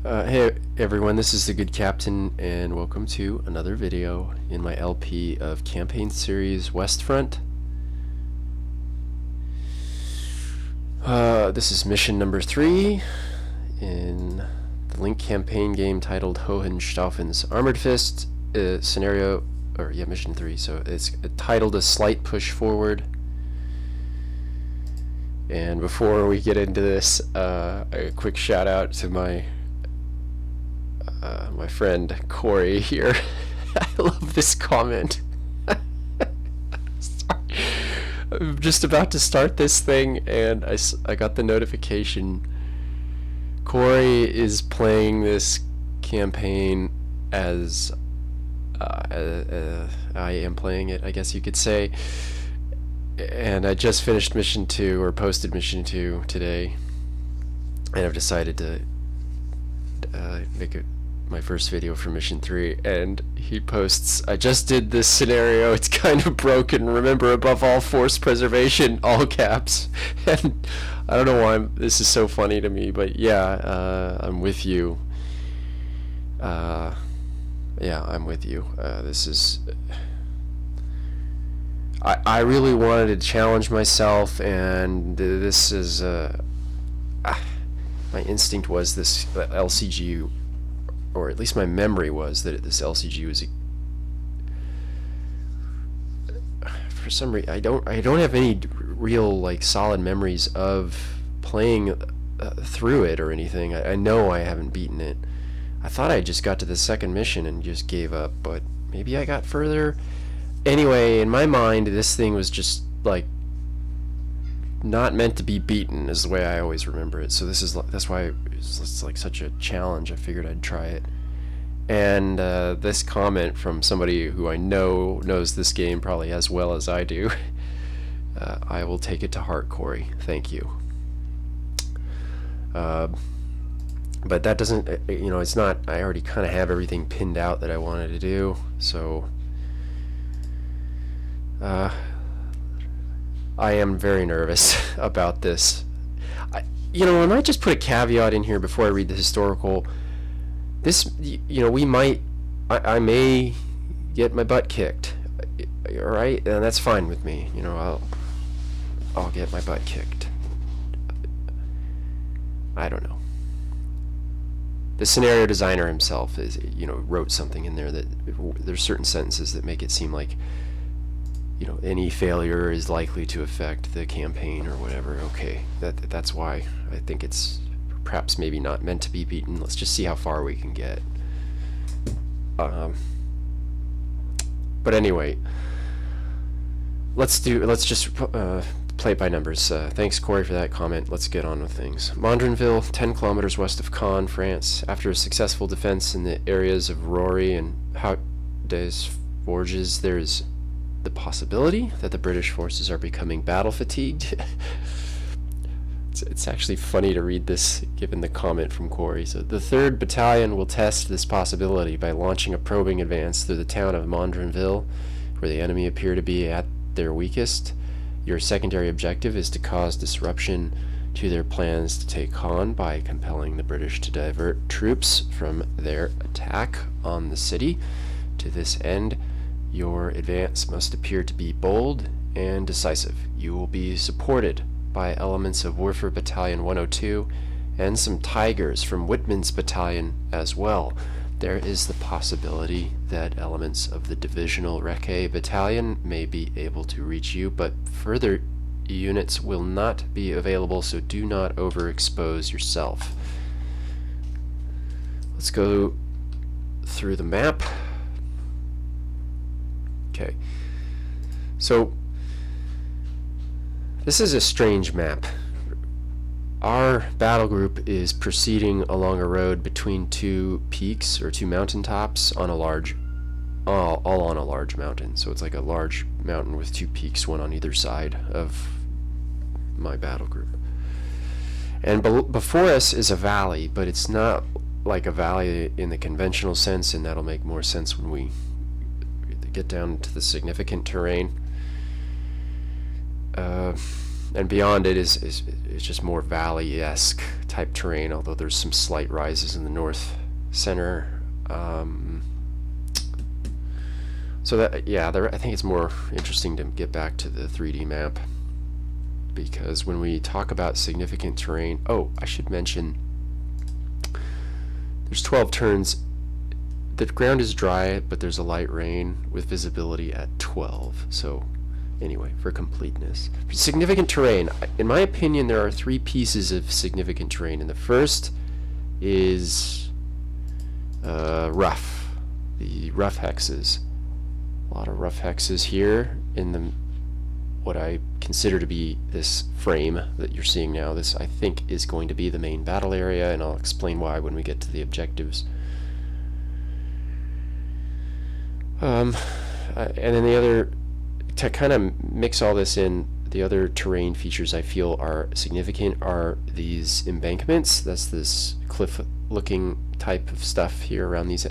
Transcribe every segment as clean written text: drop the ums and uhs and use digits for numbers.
Hey everyone, this is the Good Captain, and welcome to another video in my LP of campaign series West Front. This is mission number 3 in the Link campaign game titled Hohenstaufen's Armored Fist mission 3. So it's titled A Slight Push Forward. And before we get into this, a quick shout out to my friend Corey here. I love this comment. Sorry. I'm just about to start this thing and I got the notification. Corey is playing this campaign as I am playing it, I guess you could say. And I just finished mission 2, or posted mission 2 today, and I've decided to make it my first video for mission 3, and he posts, I just did this scenario, it's kind of broken, remember above all force preservation, all caps. And I don't know why this is so funny to me, but yeah, I'm with you. Yeah, I'm with you. This is... I really wanted to challenge myself, and this is... my instinct was this LCG, or at least my memory was that this LCG was... For some reason, I don't have any real like solid memories of playing through it or anything. I know I haven't beaten it. I thought I just got to the second mission and just gave up, but maybe I got further. Anyway, in my mind, this thing was just like not meant to be beaten, is the way I always remember it. So that's why it's like such a challenge. I figured I'd try it. And this comment from somebody who I know knows this game probably as well as I do. I will take it to heart, Corey. Thank you. But that doesn't, it's not, I already kind of have everything pinned out that I wanted to do, so I am very nervous about this. I might just put a caveat in here before I read the historical. This, I may get my butt kicked, alright, and that's fine with me. I'll get my butt kicked. I don't know. The scenario designer himself wrote something in there that there's certain sentences that make it seem like any failure is likely to affect the campaign or whatever. Okay, that's why I think it's perhaps maybe not meant to be beaten. Let's just see how far we can get. But anyway, let's just play it by numbers. Thanks, Corey, for that comment. Let's get on with things. Mondrenville, 10 kilometers west of Caen, France. After a successful defense in the areas of Rory and Haut des Forges, there is the possibility that the British forces are becoming battle fatigued. It's actually funny to read this given the comment from Corey. So the 3rd Battalion will test this possibility by launching a probing advance through the town of Mondrenville, where the enemy appear to be at their weakest. Your secondary objective is to cause disruption to their plans to take Caen by compelling the British to divert troops from their attack on the city. To this end, your advance must appear to be bold and decisive. You will be supported by elements of Werfer Battalion 102 and some Tigers from Whitman's battalion as well. There is the possibility that elements of the Divisional Recce Battalion may be able to reach you, but further units will not be available, so do not overexpose yourself. Let's go through the map. Okay, so this is a strange map. Our battle group is proceeding along a road between 2 peaks, or 2 mountaintops on a large, all on a large mountain. So it's like a large mountain with 2 peaks, one on either side of my battle group. And before us is a valley, but it's not like a valley in the conventional sense, and that'll make more sense when we get down to the significant terrain. And beyond it is just more valley-esque type terrain, although there's some slight rises in the north center. So that, yeah, I think it's more interesting to get back to the 3D map, because when we talk about significant terrain, oh, I should mention there's 12 turns. The ground is dry, but there's a light rain with visibility at 12. So anyway, for completeness, for significant terrain, in my opinion, there are 3 pieces of significant terrain, and the first is rough, the rough hexes. A lot of rough hexes here in the what I consider to be this frame that you're seeing now. This, I think, is going to be the main battle area, and I'll explain why when we get to the objectives. And then the other, to kind of mix all this in, the other terrain features I feel are significant are these embankments. That's this cliff-looking type of stuff here around these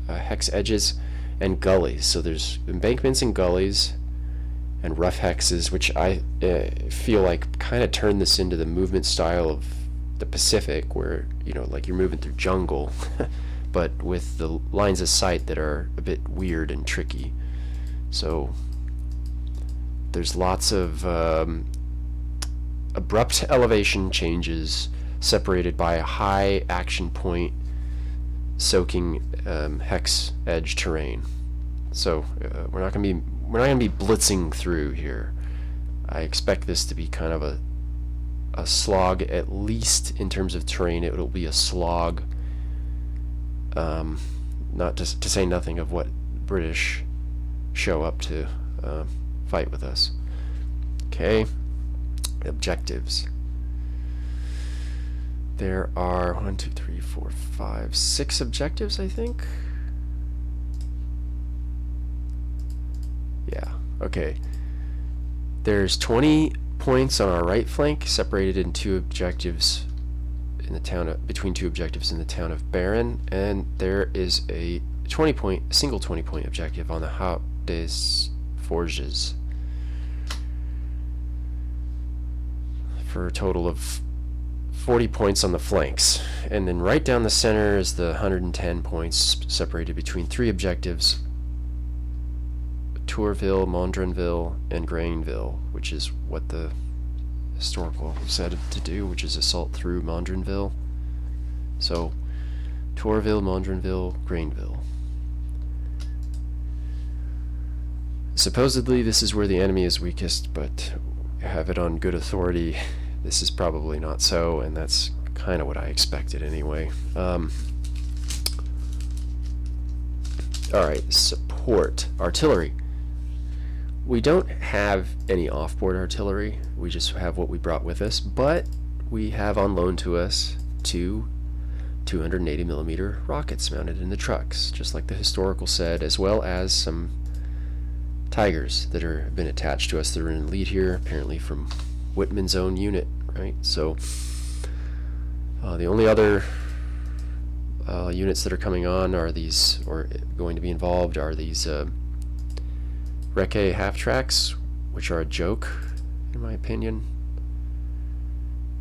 hex edges, and gullies. So there's embankments and gullies and rough hexes, which I feel like kind of turn this into the movement style of the Pacific, where, you know, like you're moving through jungle but with the lines of sight that are a bit weird and tricky. So there's lots of abrupt elevation changes separated by a high action point soaking hex edge terrain. So we're not going to be blitzing through here. I expect this to be kind of a slog, at least in terms of terrain. It will be a slog. Not to say nothing of what British show up to fight with us. Okay, objectives. There are 1, 2, 3, 4, 5, 6 objectives, I think. Yeah, okay. There's 20 points on our right flank, separated in 2 objectives in the town of, between 2 objectives in the town of Baron, and there is a single 20 point objective on the Haupt des Forges for a total of 40 points on the flanks. And then right down the center is the 110 points separated between 3 objectives: Tourville, Mondrenville, and Grainville, which is what the historical said to do, which is assault through Mondrenville. So Tourville, Mondrenville, Grainville. Supposedly this is where the enemy is weakest, but I have it on good authority this is probably not so, and that's kind of what I expected anyway. Alright, support. Artillery. We don't have any off-board artillery, we just have what we brought with us, but we have on loan to us 2 280mm rockets mounted in the trucks, just like the historical said, as well as some Tigers that have been attached to us that are in the lead here, apparently from Whitman's own unit, right? So the only other units that are coming on are these, or going to be involved, are these Recce half-tracks, which are a joke, in my opinion.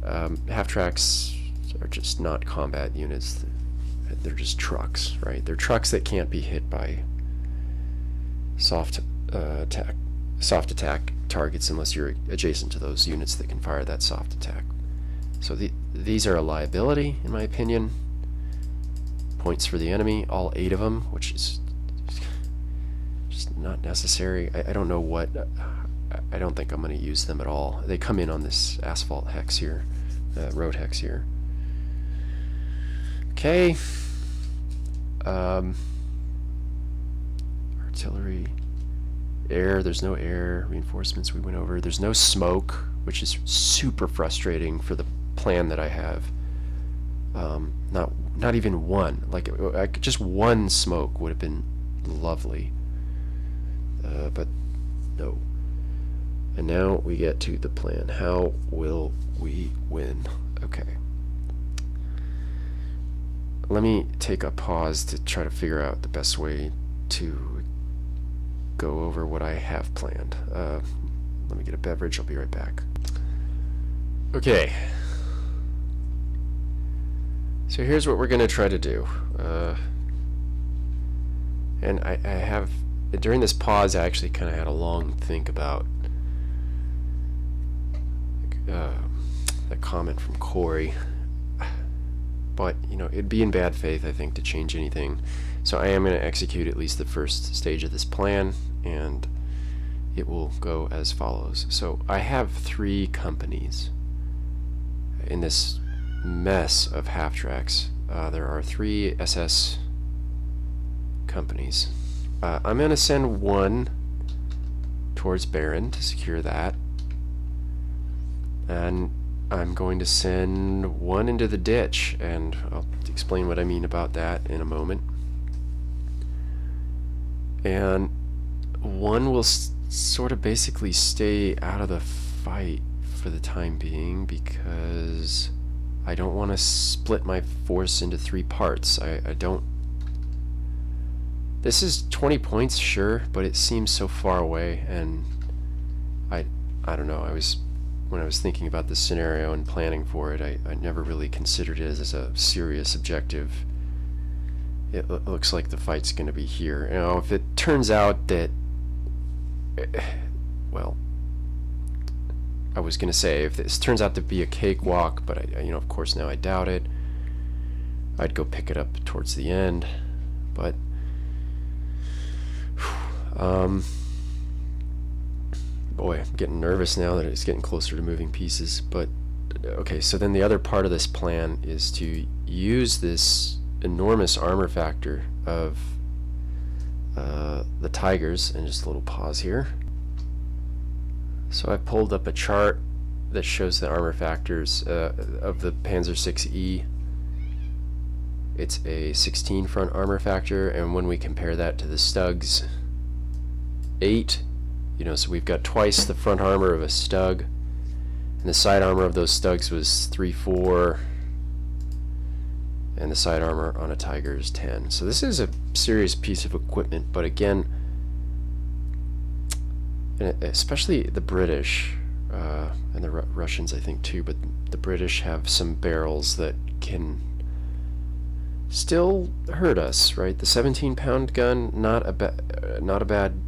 Half-tracks are just not combat units. They're just trucks, right? They're trucks that can't be hit by soft attack targets unless you're adjacent to those units that can fire that soft attack. So these are a liability, in my opinion. Points for the enemy, all 8 of them, which is just not necessary. I don't know what. I don't think I'm going to use them at all. They come in on this asphalt hex here, road hex here. Okay. Artillery. Air, there's no air reinforcements we went over. There's no smoke, which is super frustrating for the plan that I have. Not even one. Like, just one smoke would have been lovely. But no. And now we get to the plan. How will we win? Okay. Let me take a pause to try to figure out the best way to go over what I have planned. Let me get a beverage. I'll be right back. Okay. So here's what we're going to try to do. And I have, during this pause, I actually kind of had a long think about the comment from Corey. But, you know, it'd be in bad faith, I think, to change anything. So I am going to execute at least the first stage of this plan, and it will go as follows. So I have 3 companies in this mess of half tracks. There are 3 SS companies. I'm going to send 1 towards Baron to secure that, and I'm going to send 1 into the ditch, and I'll explain what I mean about that in a moment. And 1 will sort of basically stay out of the fight for the time being, because I don't want to split my force into 3 parts. I don't. This is 20 points, sure, but it seems so far away, and I don't know. When I was thinking about this scenario and planning for it, I never really considered it as a serious objective. It looks like the fight's going to be here. You know, if it turns out that, well, I was going to say, if this turns out to be a cakewalk, but you know, of course now I doubt it, I'd go pick it up towards the end. But boy, I'm getting nervous now that it's getting closer to moving pieces. But okay, so then the other part of this plan is to use this enormous armor factor of the Tigers. And just a little pause here. So I pulled up a chart that shows the armor factors of the Panzer VI-E. It's a 16 front armor factor, and when we compare that to the Stug's 8, you know, so we've got twice the front armor of a Stug, and the side armor of those Stugs was 3-4, and the side armor on a Tiger is 10. So this is a serious piece of equipment, but again, especially the British, and the Russians I think too, but the British have some barrels that can still hurt us, right? The 17-pound gun, not a bad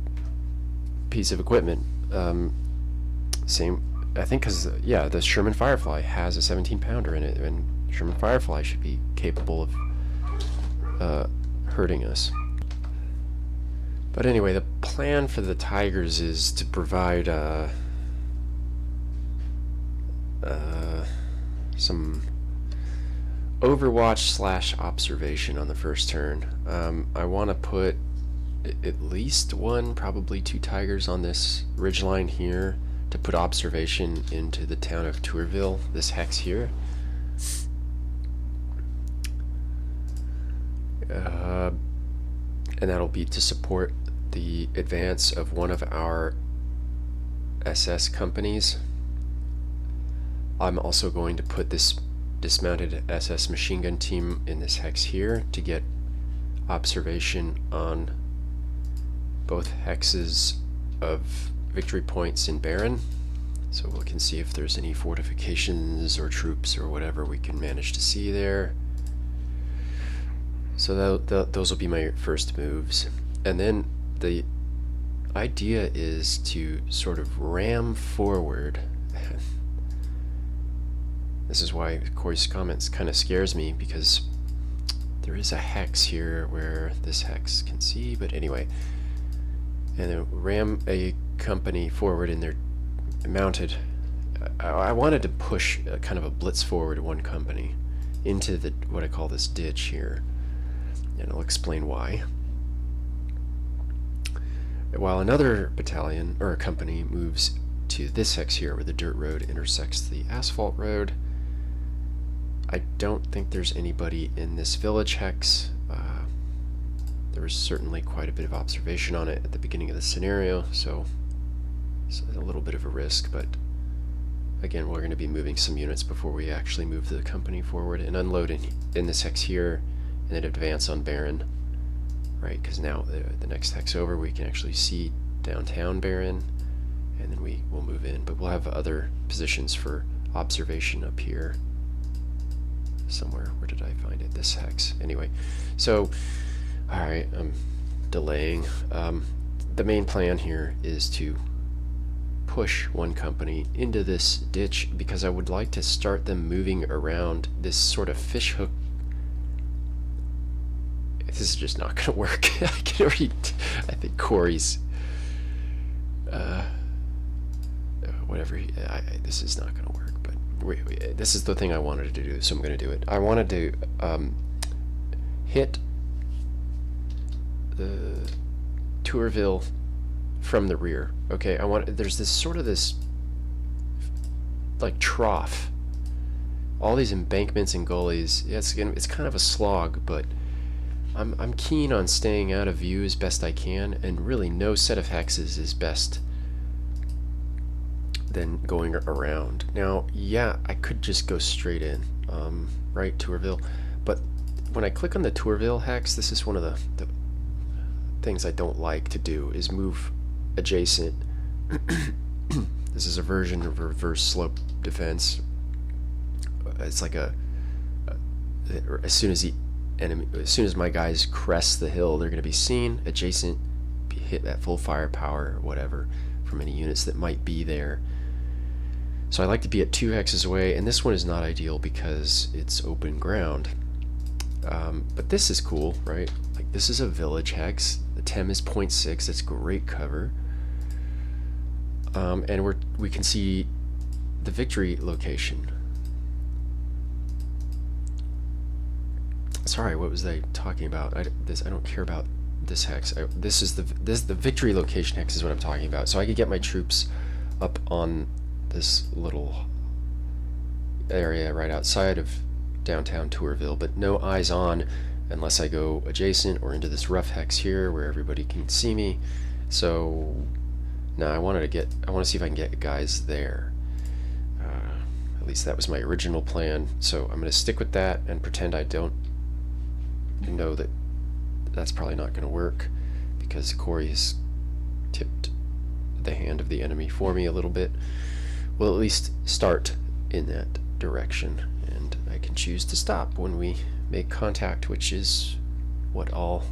piece of equipment. Same, I think, because yeah, the Sherman Firefly has a 17-pounder in it, and Sherman Firefly should be capable of hurting us. But anyway, the plan for the Tigers is to provide some overwatch / observation on the first turn. I want to put at least 1, probably 2 Tigers on this ridgeline here to put observation into the town of Tourville, this hex here. And that'll be to support the advance of one of our SS companies. I'm also going to put this dismounted SS machine gun team in this hex here to get observation on both hexes of victory points in Baron, so we can see if there's any fortifications or troops or whatever we can manage to see there. So those will be my first moves, and then the idea is to sort of ram forward. This is why Corey's comments kind of scares me, because there is a hex here where this hex can see, but anyway, and then ram a company forward in their mounted. I wanted to push kind of a blitz forward 1 company into the what I call this ditch here, and I'll explain why. While another battalion or a company moves to this hex here where the dirt road intersects the asphalt road. I don't think there's anybody in this village hex. There was certainly quite a bit of observation on it at the beginning of the scenario, so it's a little bit of a risk, but again, we're going to be moving some units before we actually move the company forward and unload in this hex here and then advance on Baron, right? Because now the next hex over we can actually see downtown Baron, and then we will move in. But we'll have other positions for observation up here somewhere. Where did I find it? This hex. Anyway, so all right, I'm delaying. The main plan here is to push one company into this ditch because I would like to start them moving around this sort of fishhook. This is just not going to work. I can already. I think Corey's. Whatever. This is not going to work. But this is the thing I wanted to do, so I'm going to do it. I wanted to hit the Tourville from the rear. Okay, there's this sort of this like trough, all these embankments and gullies. Yeah, it's kind of a slog, but I'm keen on staying out of view as best I can, and really no set of hexes is best than going around. Now, yeah, I could just go straight in, right, Tourville, but when I click on the Tourville hex, this is one of the things I don't like to do, is move adjacent. This is a version of reverse slope defense. It's like as soon as my guys crest the hill, they're going to be seen adjacent, hit at full firepower or whatever from any units that might be there. So I like to be at 2 hexes away, and this one is not ideal because it's open ground. But this is cool, right? Like, this is a village hex. The TEM is 0.6. That's great cover. And we can see the victory location. Sorry, what was I talking about? I don't care about this hex. This is the victory location hex is what I'm talking about. So I could get my troops up on this little area right outside of downtown Tourville, but no eyes on unless I go adjacent or into this rough hex here where everybody can see me. So now I want to see if I can get guys there. At least that was my original plan. So I'm going to stick with that and pretend I don't know that that's probably not going to work, because Corey has tipped the hand of the enemy for me a little bit. We'll at least start in that direction, and I can choose to stop when we make contact, which is what all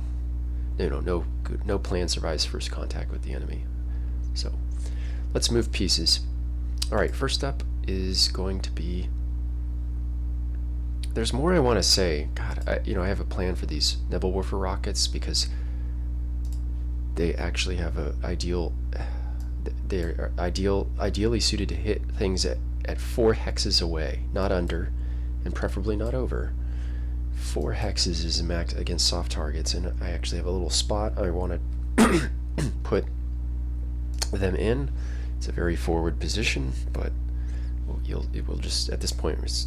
no plan survives first contact with the enemy. So let's move pieces. All right, first up is going to be, there's more I want to say. God, I have a plan for these Nebelwerfer rockets because they actually have they're ideally suited to hit things at 4 hexes away, not under, and preferably not over. 4 hexes is a max against soft targets, and I actually have a little spot I want to put them in. It's a very forward position, but it will just, at this point, it's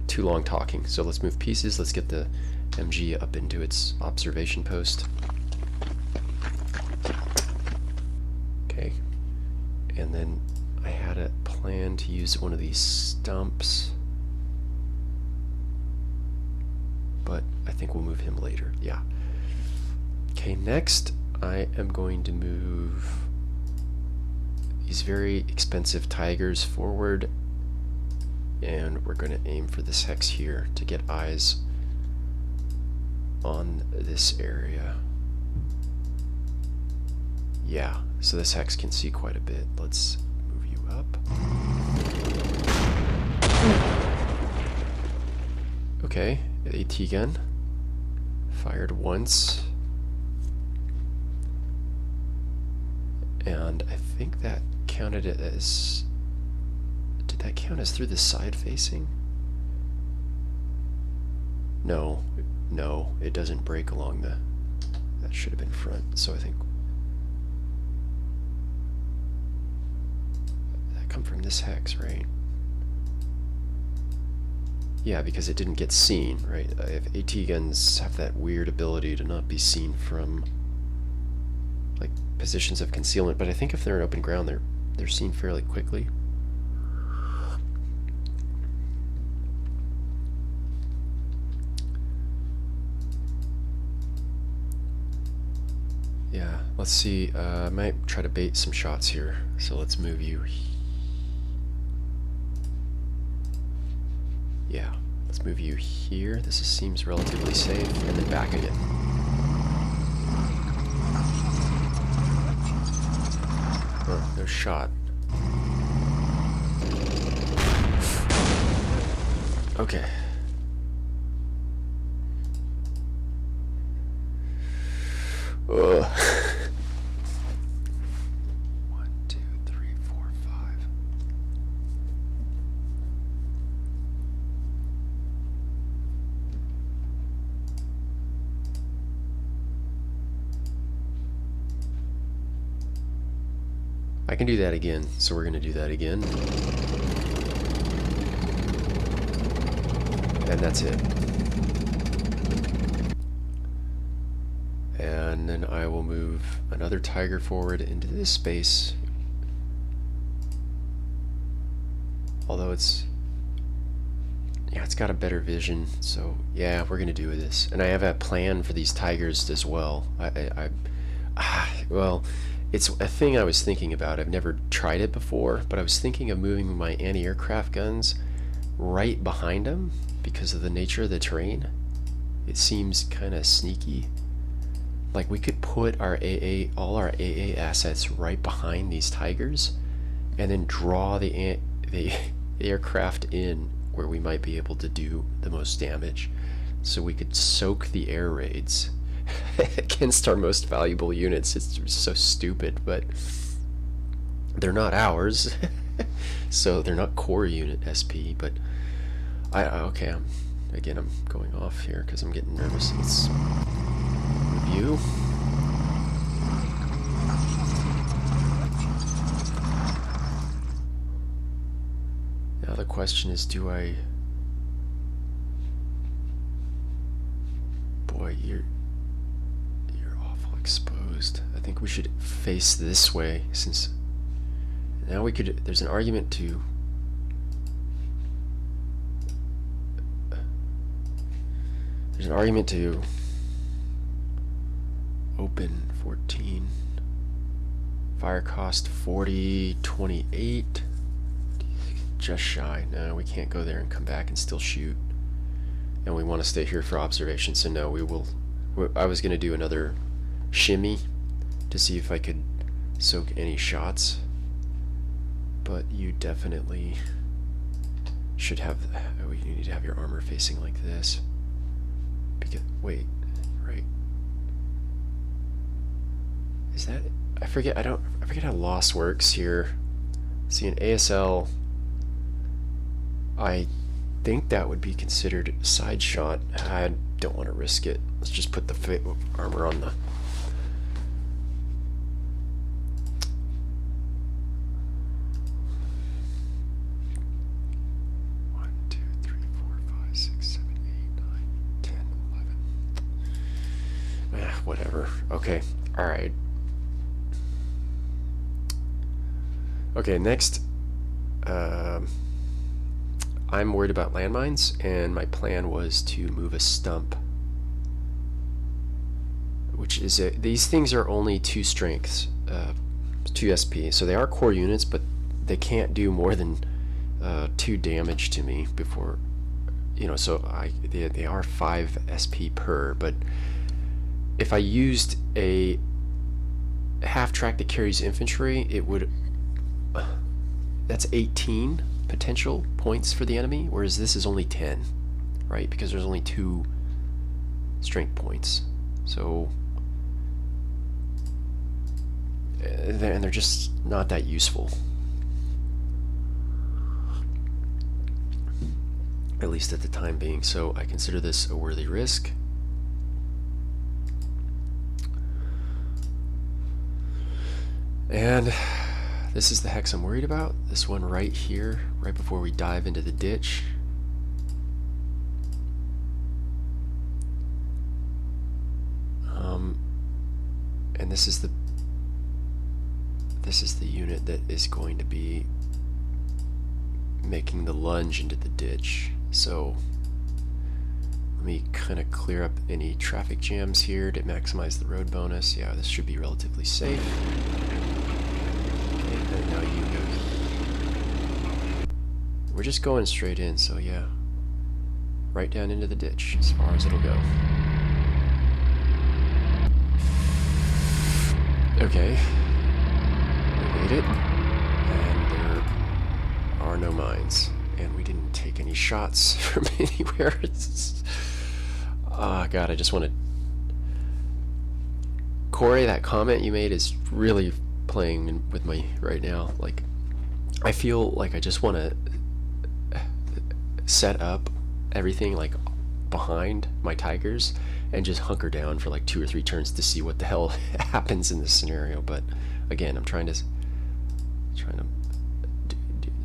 too long talking. So let's move pieces. Let's get the MG up into its observation post. Okay. And then I had a plan to use one of these stumps, but I think we'll move him later. Yeah. Okay, next I am going to move these very expensive Tigers forward, and we're going to aim for this hex here to get eyes on this area. Yeah, so this hex can see quite a bit. Let's move you up. Okay, AT gun fired once, and I think that counted it as, did that count as through the side facing? No, it doesn't break along the, that should have been front, so I think that come from this hex, right? Yeah, because it didn't get seen, right? If AT guns have that weird ability to not be seen from like positions of concealment, but I think if they're in open ground, they're seen fairly quickly. Yeah, let's see. I might try to bait some shots here. So let's move you. Yeah, let's move you here. Seems relatively safe, and then back again. Oh, no shot. Okay. Ugh. 1, 2, 3, 4, 5. I can do that again, so we're gonna do that again. And that's it. And then I will move another tiger forward into this space. Although it's got a better vision, so yeah, we're gonna do this. And I have a plan for these tigers as well. Well, it's a thing I was thinking about. I've never tried it before, but I was thinking of moving my anti-aircraft guns right behind them because of the nature of the terrain. It seems kind of sneaky. Like we could put our all our AA assets right behind these tigers, and then draw the aircraft in where we might be able to do the most damage, so we could soak the air raids against our most valuable units. It's so stupid, but they're not ours, so they're not core unit SP. But okay, I'm going off here because I'm getting nervous. Let's review. Now the question is, do I... Boy, you're awful exposed. I think we should face this way, since now we could... There's an argument to... There's an argument to open 14. Fire cost 40, 28. Just shy. No, we can't go there and come back and still shoot. And we want to stay here for observation, so no, we will... I was going to do another shimmy to see if I could soak any shots. But you definitely should have... Oh, you need to have your armor facing like this. Because... Wait. Right. Is that... I forget how loss works here. See, an ASL... I think that would be considered side shot. I don't want to risk it. Let's just put the armor on the... One, two, three, 4, 5, 6, 7, 8, 9, 10, 11. Whatever. Okay. Alright. Okay, next. I'm worried about landmines, and my plan was to move a stump, which is these things are only 2 strengths, 2 SP, so they are core units, but they can't do more than 2 damage to me before, so they are 5 SP per, but if I used a half track that carries infantry, it would, that's 18 potential points for the enemy, whereas this is only 10, right? Because there's only 2 strength points. So, and they're just not that useful. At least at the time being. So I consider this a worthy risk. And this is the hex I'm worried about. This one right here, right before we dive into the ditch. And this is the unit that is going to be making the lunge into the ditch. So me kind of clear up any traffic jams here to maximize the road bonus. Yeah, this should be relatively safe. Okay, and now you go. We're just going straight in, so yeah. Right down into the ditch, as far as it'll go. Okay. We made it. And there are no mines. And we didn't take any shots from anywhere. Oh god, I just want to... Corey, that comment you made is really playing with me right now. Like, I feel like I just want to set up everything like behind my tigers and just hunker down for like 2 or 3 turns to see what the hell happens in this scenario. But again, I'm trying to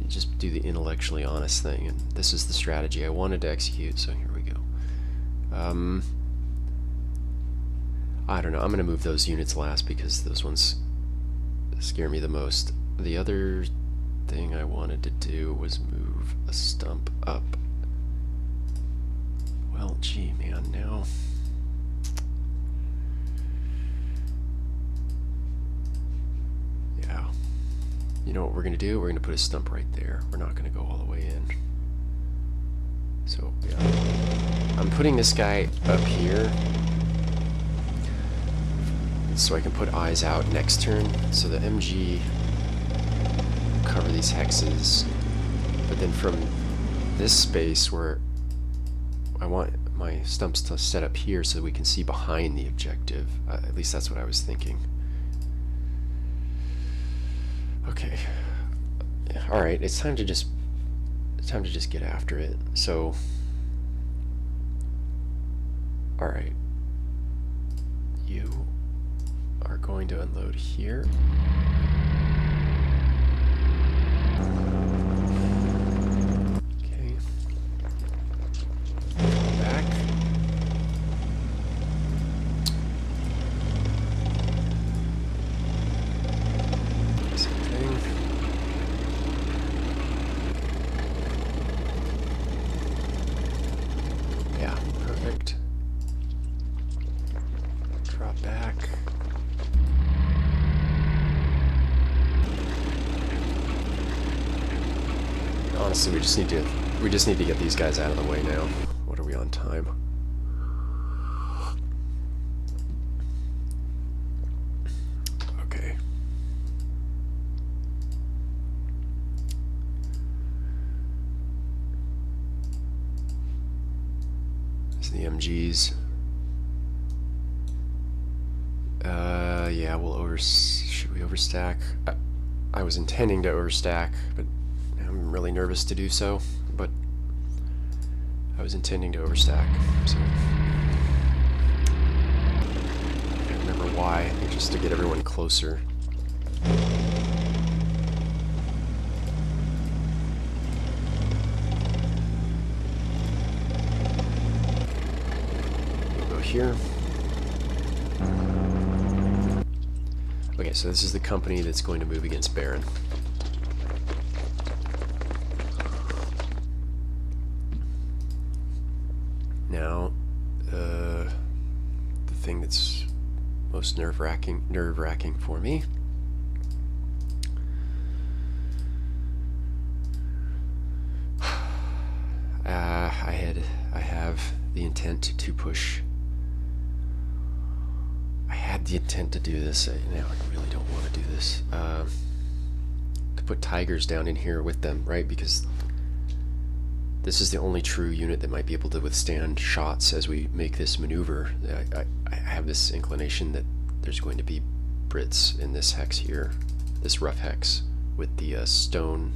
just do the intellectually honest thing, and this is the strategy I wanted to execute, so here we go. I don't know, I'm gonna move those units last because those ones scare me the most. The other thing I wanted to do was move a stump up. Well, gee, man, now... Yeah. You know what we're going to do? We're going to put a stump right there. We're not going to go all the way in. So, yeah. I'm putting this guy up here so I can put eyes out next turn. So the MG cover these hexes. But then from this space where I want my stumps to set up here so we can see behind the objective. At least that's what I was thinking. Okay. All right, it's time to just get after it. So, all right, you are going to unload here. Okay. Back. Yeah, perfect. Drop back. Honestly, we just need to get these guys out of the way now. What are we on time? Okay. The MGs. Yeah, should we overstack? I was intending to overstack, but I'm really nervous to do so. But I was intending to overstack, so I can't remember why. I think just to get everyone closer. Here. Okay, so this is the company that's going to move against Baron. Now, the thing that's most nerve-wracking for me I have the intent to push. The intent to do this. Now I really don't want to do this. To put tigers down in here with them, right? Because this is the only true unit that might be able to withstand shots as we make this maneuver. I have this inclination that there's going to be Brits in this hex here, this rough hex with the stone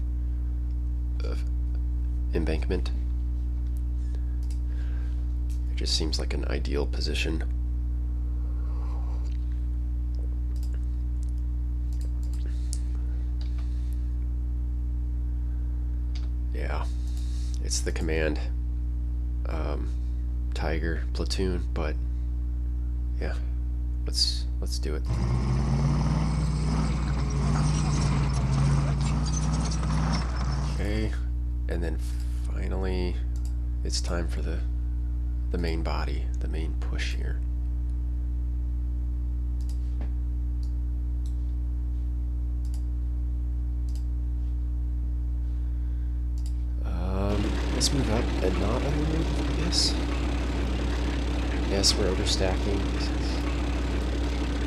embankment. It just seems like an ideal position. Yeah, it's the command Tiger platoon, but yeah, let's do it. Okay, and then finally it's time for the the main body, the main push here. Let's move up and not unload, I guess. Yes, we're overstacking.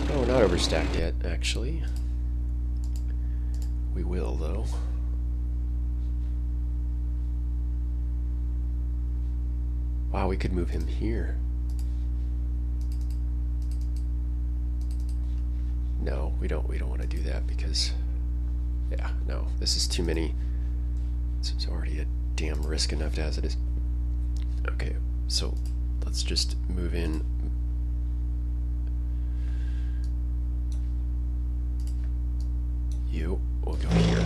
No, we're not overstacked yet, actually. We will, though. Wow, we could move him here. No, we don't want to do that because, yeah, no, this is too many. It's already a damn risk enough as it is. Okay, so let's just move in. You will go here.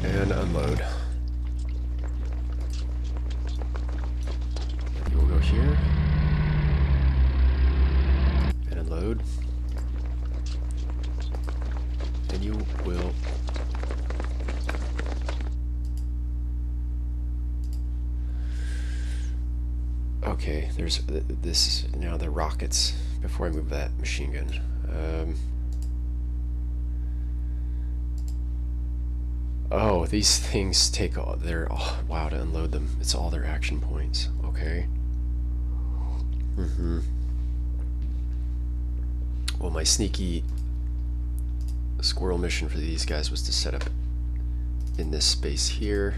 And unload. You will go here. And unload. And you will... Okay, there's this now the rockets before I move that machine gun. Oh, these things take all wow to unload them. It's all their action points. Okay. Well, my sneaky squirrel mission for these guys was to set up in this space here.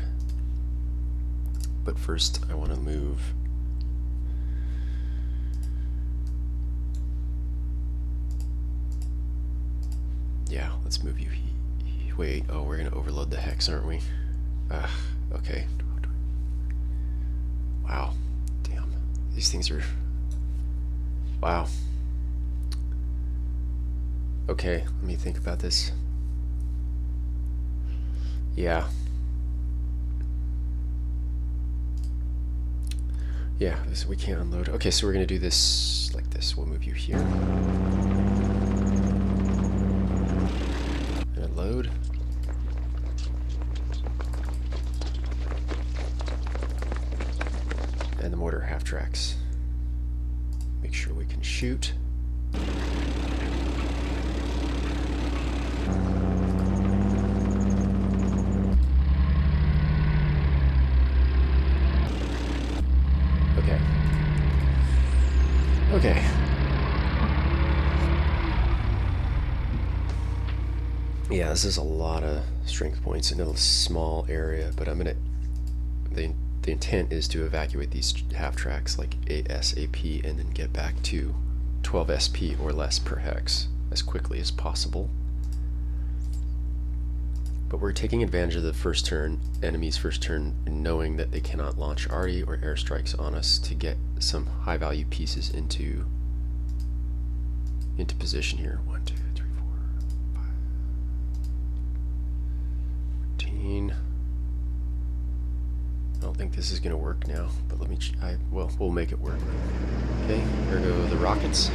But first I want to move let's move you. Wait, oh, we're gonna overload the hex, aren't we? Okay. Wow. Damn. These things are... Wow. Okay, let me think about this. Yeah. Yeah, we can't unload. Okay, so we're gonna do this like this. We'll move you here. And unload. And the mortar half tracks. Make sure we can shoot. Okay. Okay. Yeah, this is a lot of strength points in a small area, but I'm gonna... The intent is to evacuate these half tracks like ASAP and then get back to 12 SP or less per hex as quickly as possible. But we're taking advantage of the first turn, enemy's first turn, knowing that they cannot launch arty or airstrikes on us to get some high value pieces into position here. 1, 2, 3, 4, 5, 14. I don't think this is going to work now, but let me... well, we'll make it work. Okay, here go the rockets.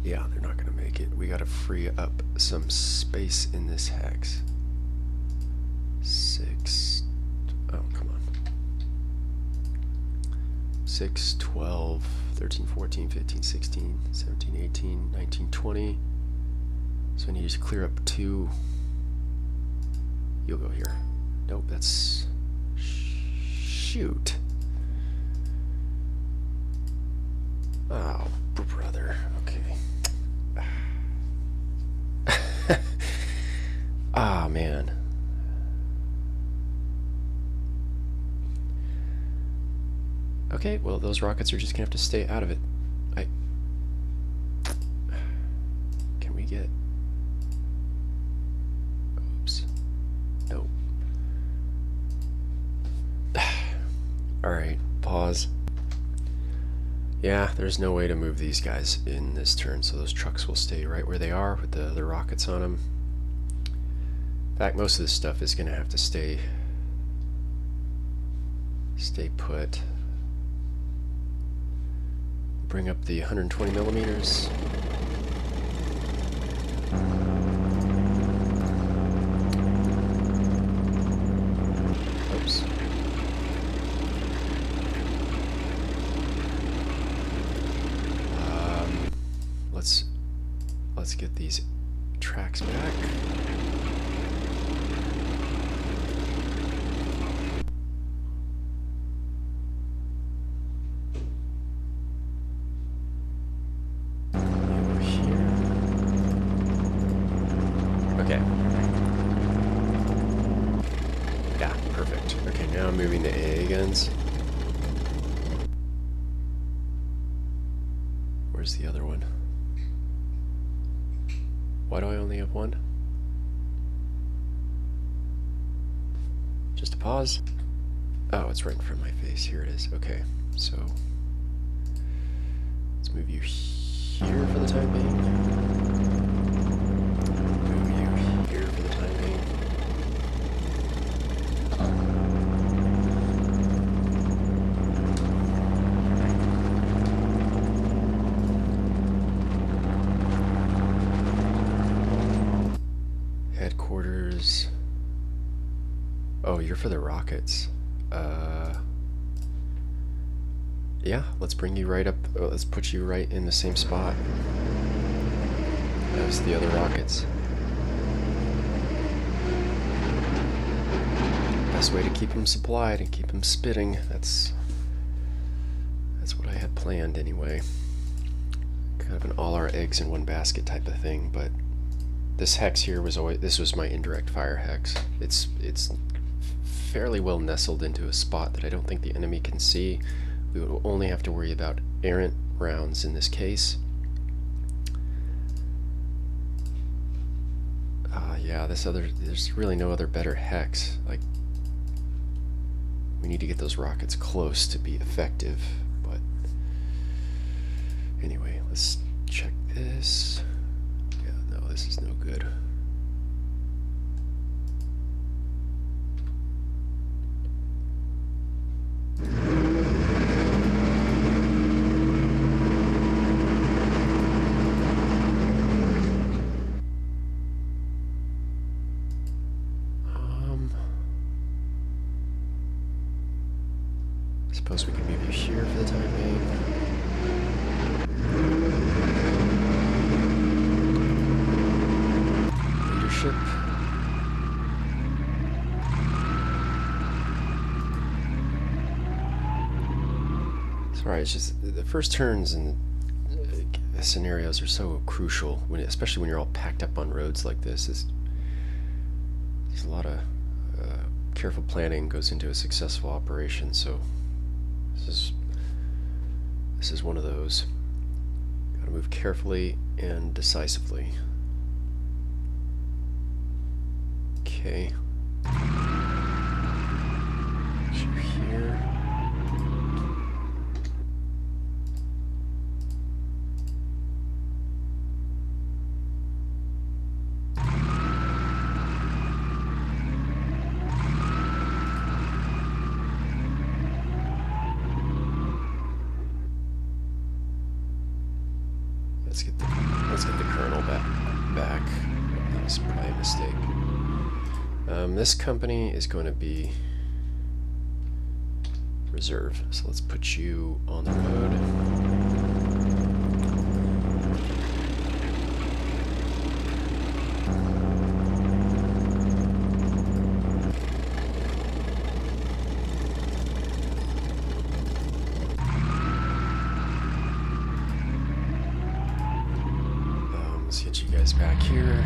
Yeah, they're not going to make it. We got to free up some space in this hex. 6... Oh, come on. 6, 12, 13, 14, 15, 16, 17, 18, 19, 20... So I need to clear up 2. You'll go here. Nope, that's... Shoot. Oh, brother. Okay. Ah, man. Okay, well, those rockets are just gonna have to stay out of it. Can we get... Nope. Alright, pause. Yeah, there's no way to move these guys in this turn, so those trucks will stay right where they are with the rockets on them. In fact, most of this stuff is going to have to stay put. Bring up the 120 millimeters. let's get these tracks back. Over here. Okay. Yeah, perfect. Okay, now I'm moving the AA guns. Where's the other one? Why do I only have one? Just a pause. Oh, it's right in front of my face. Here it is. Okay, so let's move you here for the time being. Move you here for the time being. Headquarters. Oh, you're for the rockets. Yeah, let's bring you right up. Let's put you right in the same spot as the other rockets. Best way to keep them supplied and keep them spitting. That's what I had planned anyway. Kind of an all our eggs in one basket type of thing, but this hex here was this was my indirect fire hex. It's fairly well nestled into a spot that I don't think the enemy can see. We would only have to worry about errant rounds in this case. Yeah, there's really no other better hex. Like, we need to get those rockets close to be effective, but anyway, let's check this. Yeah, no, this is no good. Suppose we can move you here for the time being. Leadership. Sorry, it's just the first turns and scenarios are so crucial, especially when you're all packed up on roads like this. There's a lot of careful planning goes into a successful operation, so this is one of those. Gotta move carefully and decisively. Okay. Here. Let's get the colonel back. That was probably a mistake. This company is going to be reserve, so let's put you on the road. Let's get you guys back here.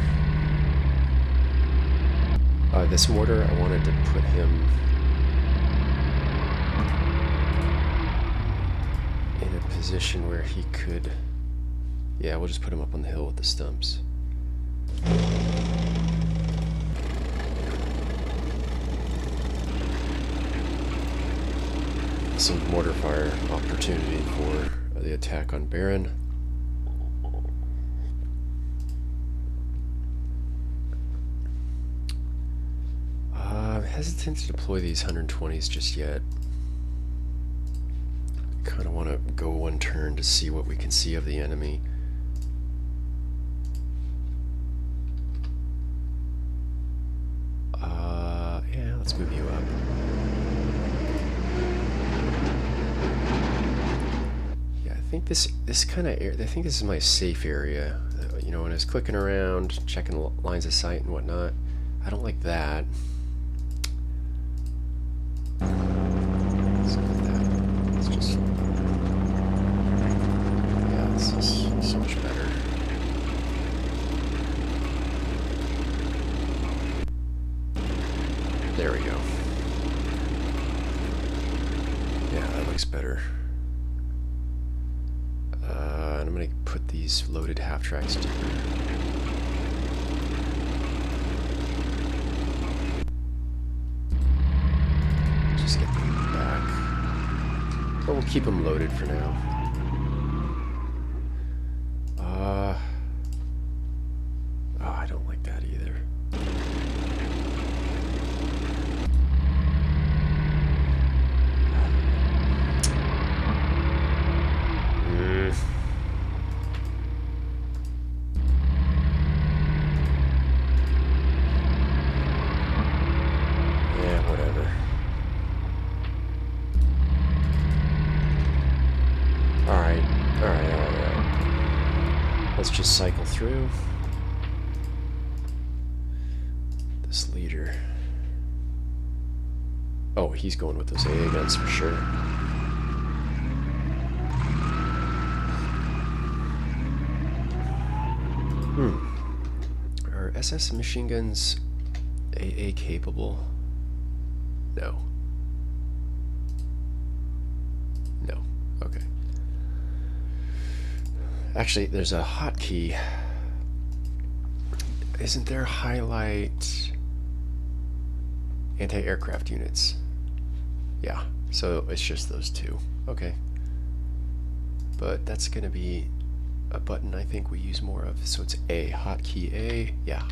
This mortar, I wanted to put him in a position where he could... Yeah, we'll just put him up on the hill with the stumps. Some mortar fire opportunity for the attack on Baron. Hesitant to deploy these 120s just yet. Kind of want to go one turn to see what we can see of the enemy. Yeah, let's move you up. Yeah, I think this kind of I think this is my safe area. You know, when I was clicking around, checking lines of sight and whatnot. I don't like that. Let's get that. Let's just. Yeah, this is so much better. There we go. Yeah, that looks better. And I'm going to put these loaded half tracks deeper. Just get them back. But we'll keep them loaded for now. Oh, I don't like that either. Let's just cycle through this leader. Oh, he's going with those AA guns for sure. Are SS machine guns AA capable? No. No. Okay. Actually, there's a hotkey. Isn't there highlight anti-aircraft units? Yeah, so it's just those two. Okay. But that's going to be a button I think we use more of. So it's A, hotkey A. Yeah.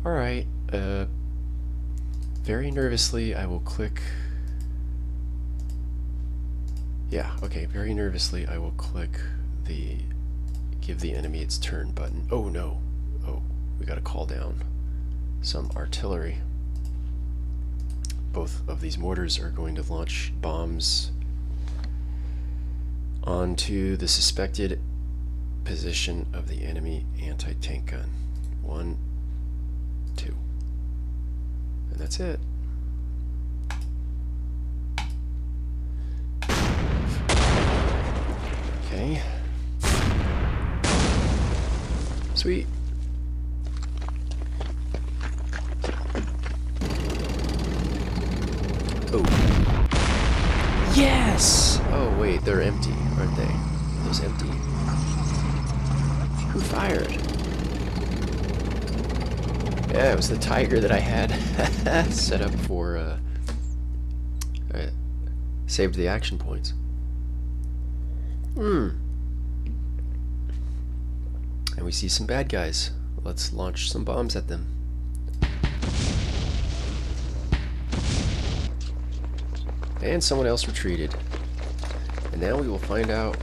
Alright. Very nervously, I will click. Yeah, okay, very nervously I will click the give the enemy its turn button. Oh no. Oh, we gotta call down some artillery. Both of these mortars are going to launch bombs onto the suspected position of the enemy anti-tank gun. 1, 2. And that's it. Okay. Sweet. Oh. Yes! Oh wait, they're empty, aren't they? Are those empty? Who fired? Yeah, it was the Tiger that I had set up for saved the action points. And we see some bad guys. Let's launch some bombs at them. And someone else retreated. And now we will find out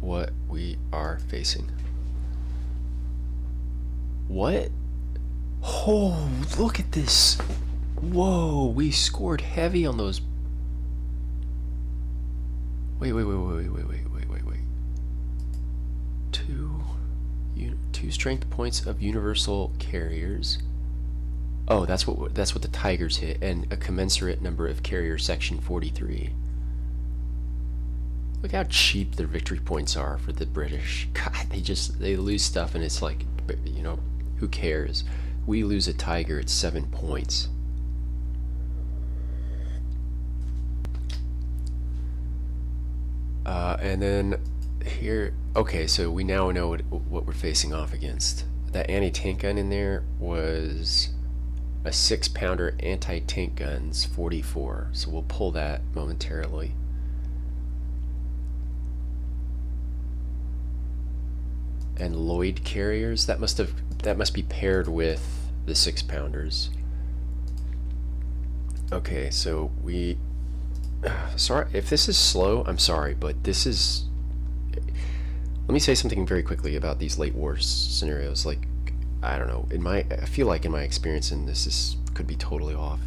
what we are facing. What? Oh, look at this. Whoa, we scored heavy on those. Wait. Two strength points of universal carriers. Oh, that's what the Tigers hit, and a commensurate number of carrier section 43. Look how cheap their victory points are for the British. God, they lose stuff, and it's like, you know, who cares? We lose a Tiger, it's 7 points. And then here, okay, so we now know what we're facing off against. That anti-tank gun in there was a 6-pounder anti-tank guns 44, so we'll pull that momentarily. And Lloyd carriers, that must be paired with the 6-pounders. Okay, so we sorry if this is slow, I'm sorry, but this is. Let me say something very quickly about these late war scenarios. Like, I don't know, I feel like in my experience, and this could be totally off.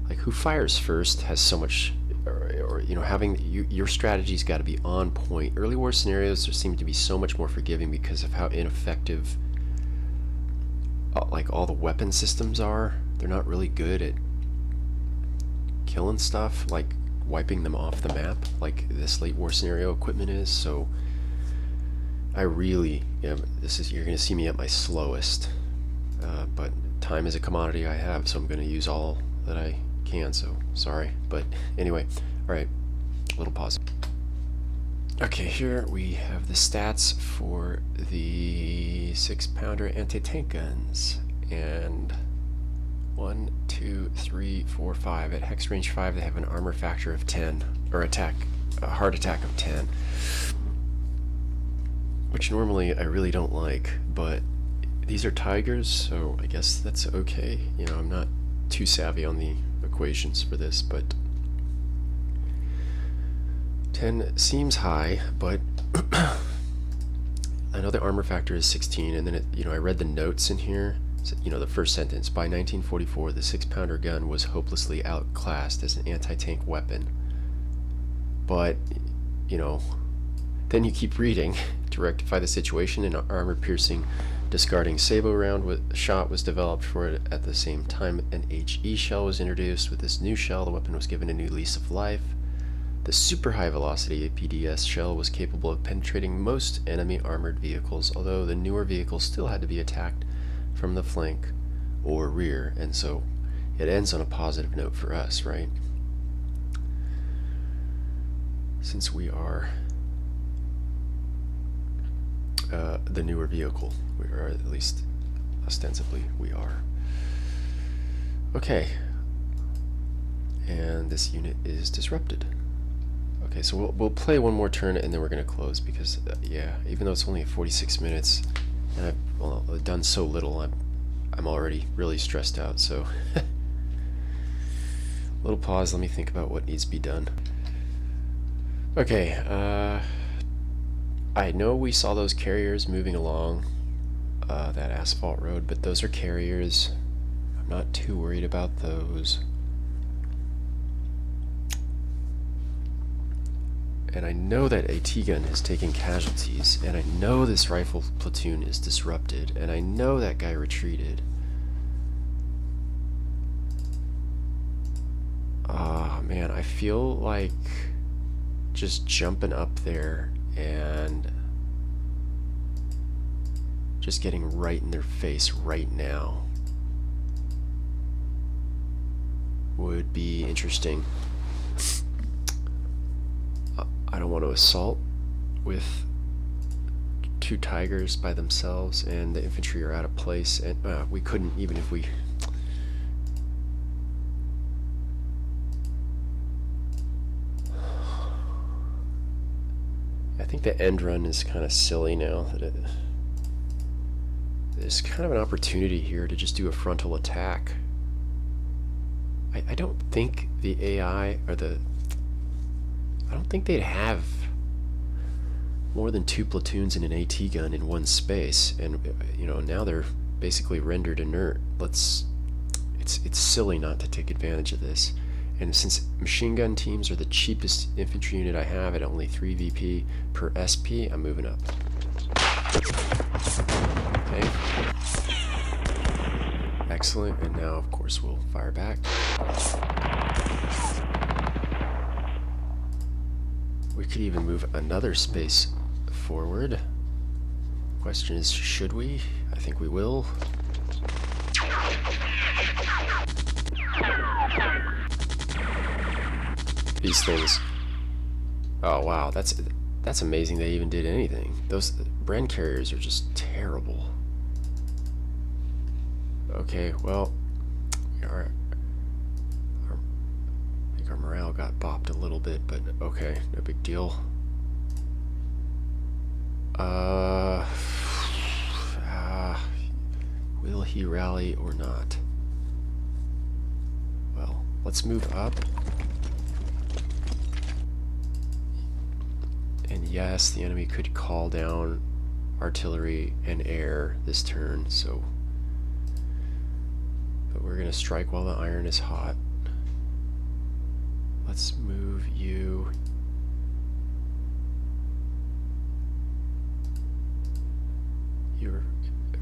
Like, who fires first has so much, or or having your strategy's got to be on point. Early war scenarios there seem to be so much more forgiving because of how ineffective like all the weapon systems are. They're not really good at killing stuff, like wiping them off the map like this late war scenario equipment is. So I really, this is, you're going to see me at my slowest, but time is a commodity I have, so I'm going to use all that I can, so sorry. But anyway, alright, little pause. Okay, here we have the stats for the 6-pounder anti-tank guns, and 1, 2, 3, 4, 5. At hex range 5 they have an armor factor of 10, or a hard attack of 10, which normally I really don't like, but these are Tigers, so I guess that's okay. I'm not too savvy on the equations for this, but 10 seems high, but I know the armor factor is 16, and then I read the notes in here. The first sentence: by 1944, the 6-pounder gun was hopelessly outclassed as an anti-tank weapon. But then you keep reading. To rectify the situation, an armor-piercing discarding sabot round shot was developed for it. At the same time, an HE shell was introduced. With this new shell, the weapon was given a new lease of life. The super high velocity PDS shell was capable of penetrating most enemy armored vehicles, although the newer vehicles still had to be attacked from the flank or rear, and so it ends on a positive note for us, right? Since we are the newer vehicle, or at least ostensibly we are. Okay, and this unit is disrupted. Okay, so we'll play one more turn and then we're going to close because, yeah, even though it's only 46 minutes and I've done so little, I'm already really stressed out, so little pause, let me think about what needs to be done. Okay, I know we saw those carriers moving along that asphalt road, but those are carriers. I'm not too worried about those. And I know that AT gun has taken casualties, and I know this rifle platoon is disrupted, and I know that guy retreated. Man, I feel like just jumping up there and just getting right in their face right now would be interesting. I don't want to assault with 2 Tigers by themselves, and the infantry are out of place, and we couldn't, even if we... I think the end run is kind of silly now. That there's kind of an opportunity here to just do a frontal attack. I don't think the AI, or I don't think they'd have more than 2 platoons in an AT gun in one space, and now they're basically rendered inert. It's silly not to take advantage of this. And since machine gun teams are the cheapest infantry unit I have at only 3 VP per SP, I'm moving up. Okay. Excellent, and now of course we'll fire back. We could even move another space forward. Question is, should we? I think we will. These things. Oh wow, that's amazing they even did anything. Those Bren carriers are just terrible. Okay, well, I think our morale got bopped a little bit, but okay, no big deal. Will he rally or not? Well, let's move up. And yes, the enemy could call down artillery and air this turn, so... But we're going to strike while the iron is hot. let's move you. You're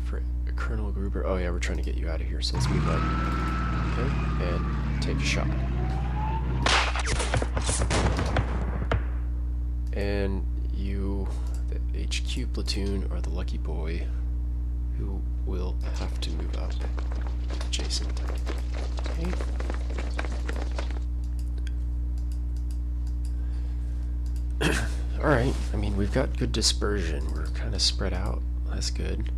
for Colonel Gruber. Oh yeah, we're trying to get you out of here, so let's move up. Okay, and take a shot. And you, the HQ platoon, are the lucky boy who will have to move up adjacent. Okay. Alright, I mean, we've got good dispersion. We're kind of spread out. That's good.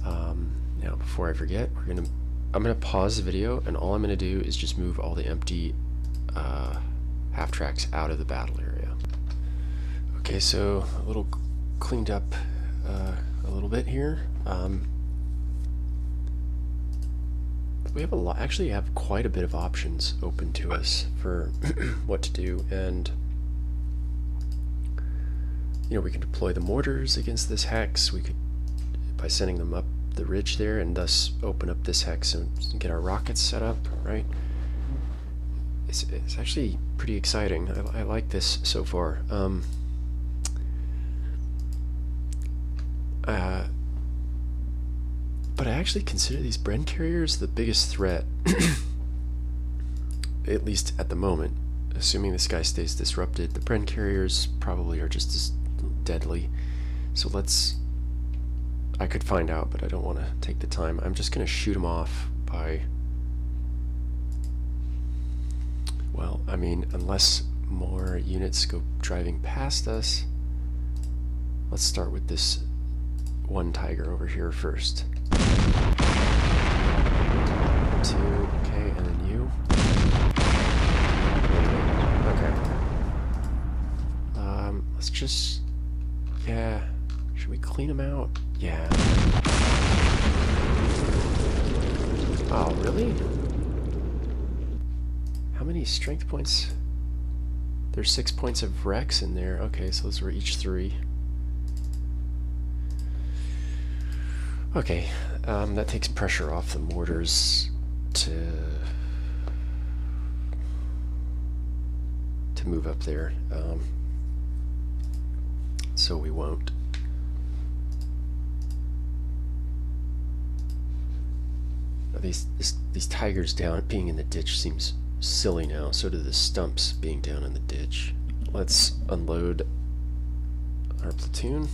Now, before I forget, I'm gonna pause the video, and all I'm gonna do is just move all the empty half tracks out of the battle area. Okay, so a little cleaned up a little bit here. We have a lot. Actually, have quite a bit of options open to us for what to do, and you know, we can deploy the mortars against this hex. We could, by sending them up the ridge there, and thus open up this hex and get our rockets set up, right? It's actually pretty exciting. I like this so far. But I actually consider these Bren carriers the biggest threat, at least at the moment. Assuming this guy stays disrupted, the Bren carriers probably are just as deadly. So I could find out, but I don't want to take the time. I'm just going to shoot him off by, well, I mean, unless more units go driving past us. Let's start with this one Tiger over here first. 2, okay, and then you. Okay. Let's just, yeah, should we clean them out? Yeah. Oh, really? How many strength points? There's 6 points of Rex in there. Okay, so those were each 3. Okay, that takes pressure off the mortars to move up there. So we won't. These tigers down being in the ditch seems silly now. So do the stumps being down in the ditch. Let's unload our platoon.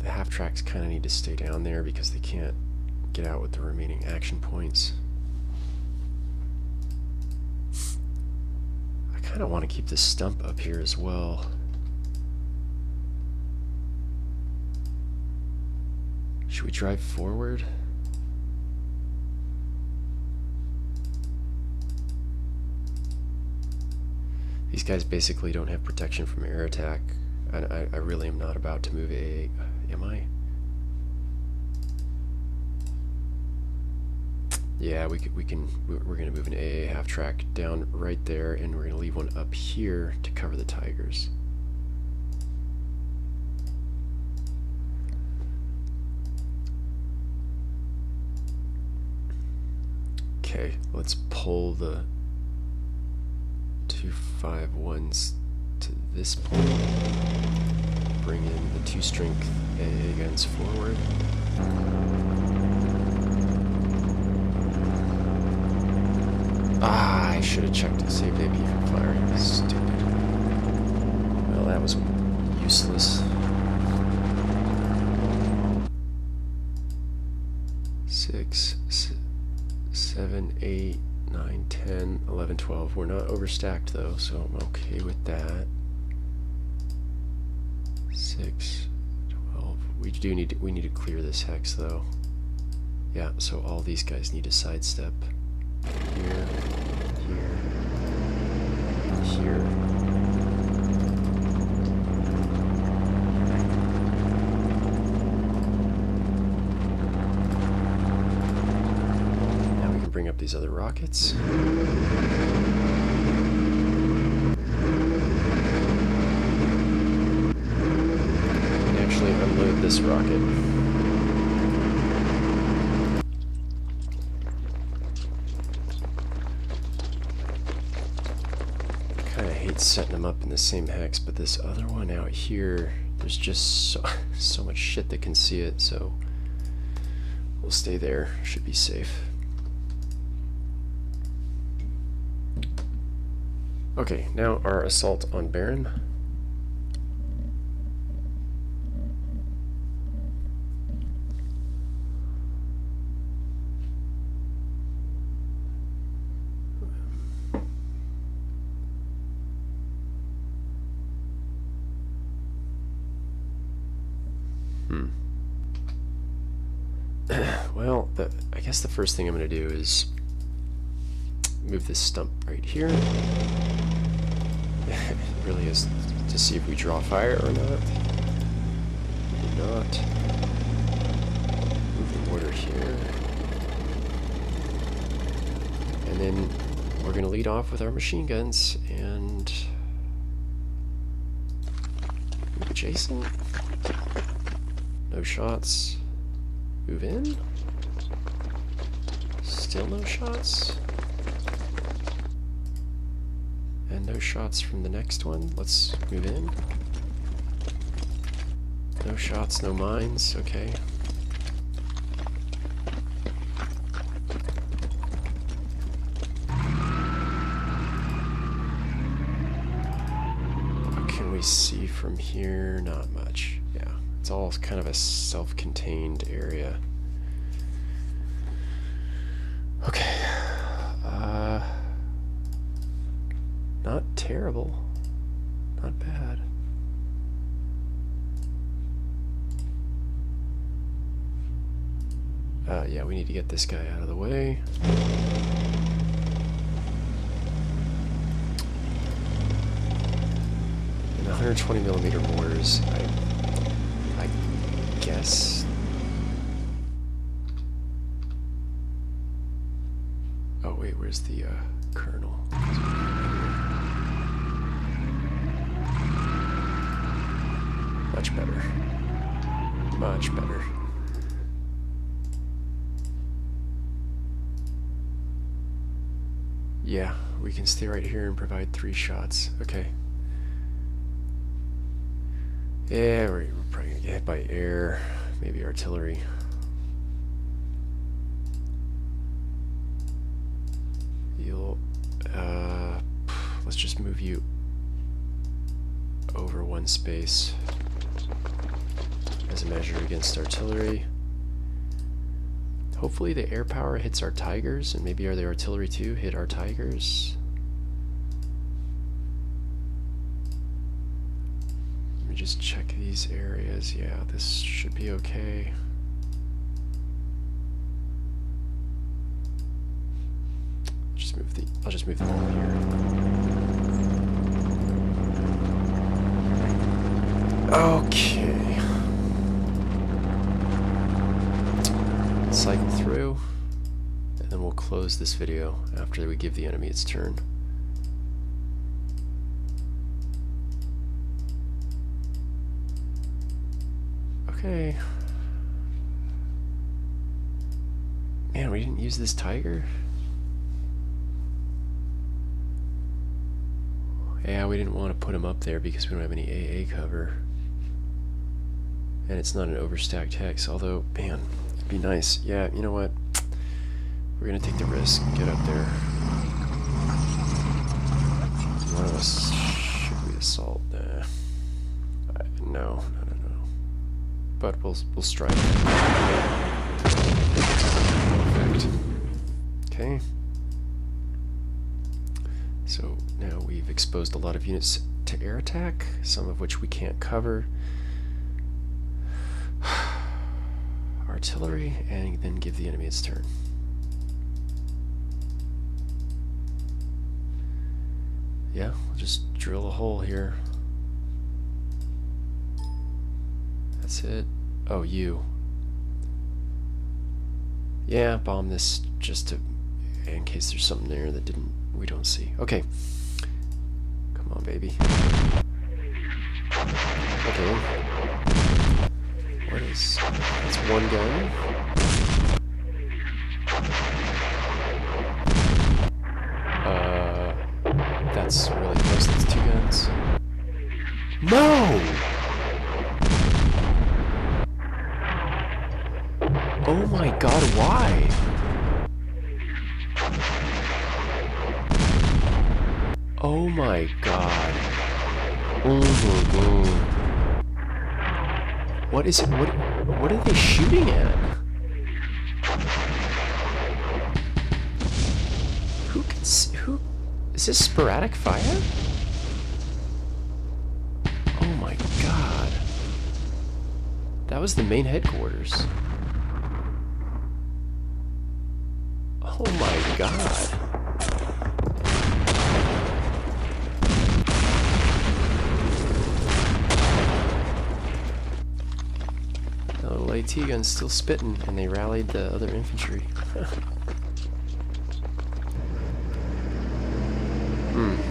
The half tracks kind of need to stay down there because they can't get out with the remaining action points. I kind of want to keep this stump up here as well. Should we drive forward? These guys basically don't have protection from air attack. I really am not about to move AA. Am I? Yeah, we're gonna move an AA half track down right there, and we're gonna leave one up here to cover the Tigers. Okay, let's pull the 251s to this point. Bring in the 2 strength AA guns forward. Ah, I should have checked to save AP from firing. Stupid. Well, that was useless. 6, 7, 8, 9, 10, 11, 12. We're not overstacked though, so I'm okay with that. 6, 12. We need to clear this hex though. Yeah, so all these guys need to sidestep. Here, here, and here. Now we can bring up these other rockets. And actually unload this rocket. kind of hate setting them up in the same hex, but this other one out here, there's just so much shit that can see it, so we'll stay there. Should be safe. Okay, now our assault on Baron. Well, I guess the first thing I'm going to do is move this stump right here. It really is to see if we draw fire or not. We do not. Move the mortar here. And then we're going to lead off with our machine guns and move adjacent. No shots. Move in. Still no shots. And no shots from the next one. Let's move in. No shots, no mines. Okay. What can we see from here? Not much. Yeah. It's all kind of a self-contained area. Okay. Not terrible. Not bad. Yeah, we need to get this guy out of the way. And 120mm mortars, I guess. Oh wait, where's the colonel? Much better. Much better. Yeah, we can stay right here and provide 3 shots. Okay. Yeah, we're probably gonna get hit by air, maybe artillery. You'll, let's just move you over 1 space as a measure against artillery. Hopefully the air power hits our Tigers, and maybe the artillery too hit our Tigers. Let me just check these areas. Yeah, this should be okay. I'll just move them all here. Okay. Cycle through, and then we'll close this video after we give the enemy its turn. Okay. Man, we didn't use this Tiger. Yeah, we didn't want to put him up there because we don't have any AA cover. And it's not an overstacked hex, although, man, it'd be nice. Yeah, you know what? We're gonna take the risk and get up there. One of us, should we assault? No. But we'll strike. Perfect. Okay. So now we've exposed a lot of units to air attack, some of which we can't cover. Artillery, and then give the enemy its turn. Yeah, we'll just drill a hole here. That's it. Oh, you. Yeah, bomb this just to, in case there's something there that we don't see. Okay. Come on, baby. Okay. What is... That's one gun. That's really close. That's 2 guns. No! Oh my god, why? Oh my god. What is it? What are they shooting at? Who is this sporadic fire? Oh my god. That was the main headquarters. Oh my god. The little AT gun's still spitting, and they rallied the other infantry.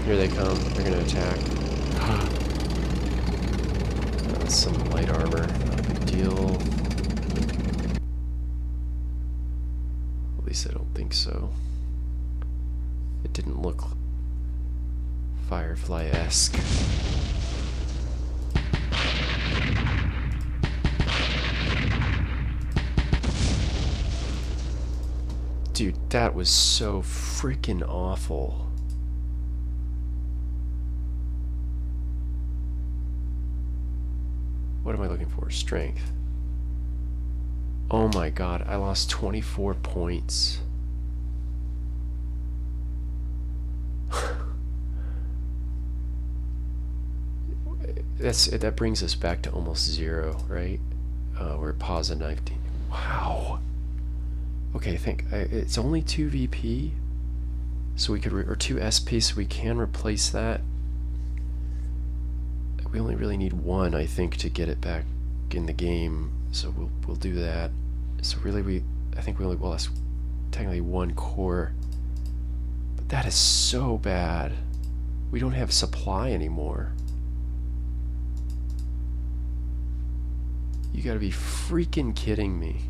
Here they come. They're gonna attack. Some light armor, not a big deal. At least I don't think so. It didn't look Firefly-esque. Dude, that was so freaking awful. What am I looking for? Strength. Oh my god, I lost 24 points. That brings us back to almost 0, right? We're at positive 19. Wow. Okay, I think it's only 2 VP, so we could or 2 SP, so we can replace that. We only really need 1, I think, to get it back in the game. So we'll do that. So really, I think we only lost technically 1 core. But that is so bad. We don't have supply anymore. You gotta be freaking kidding me.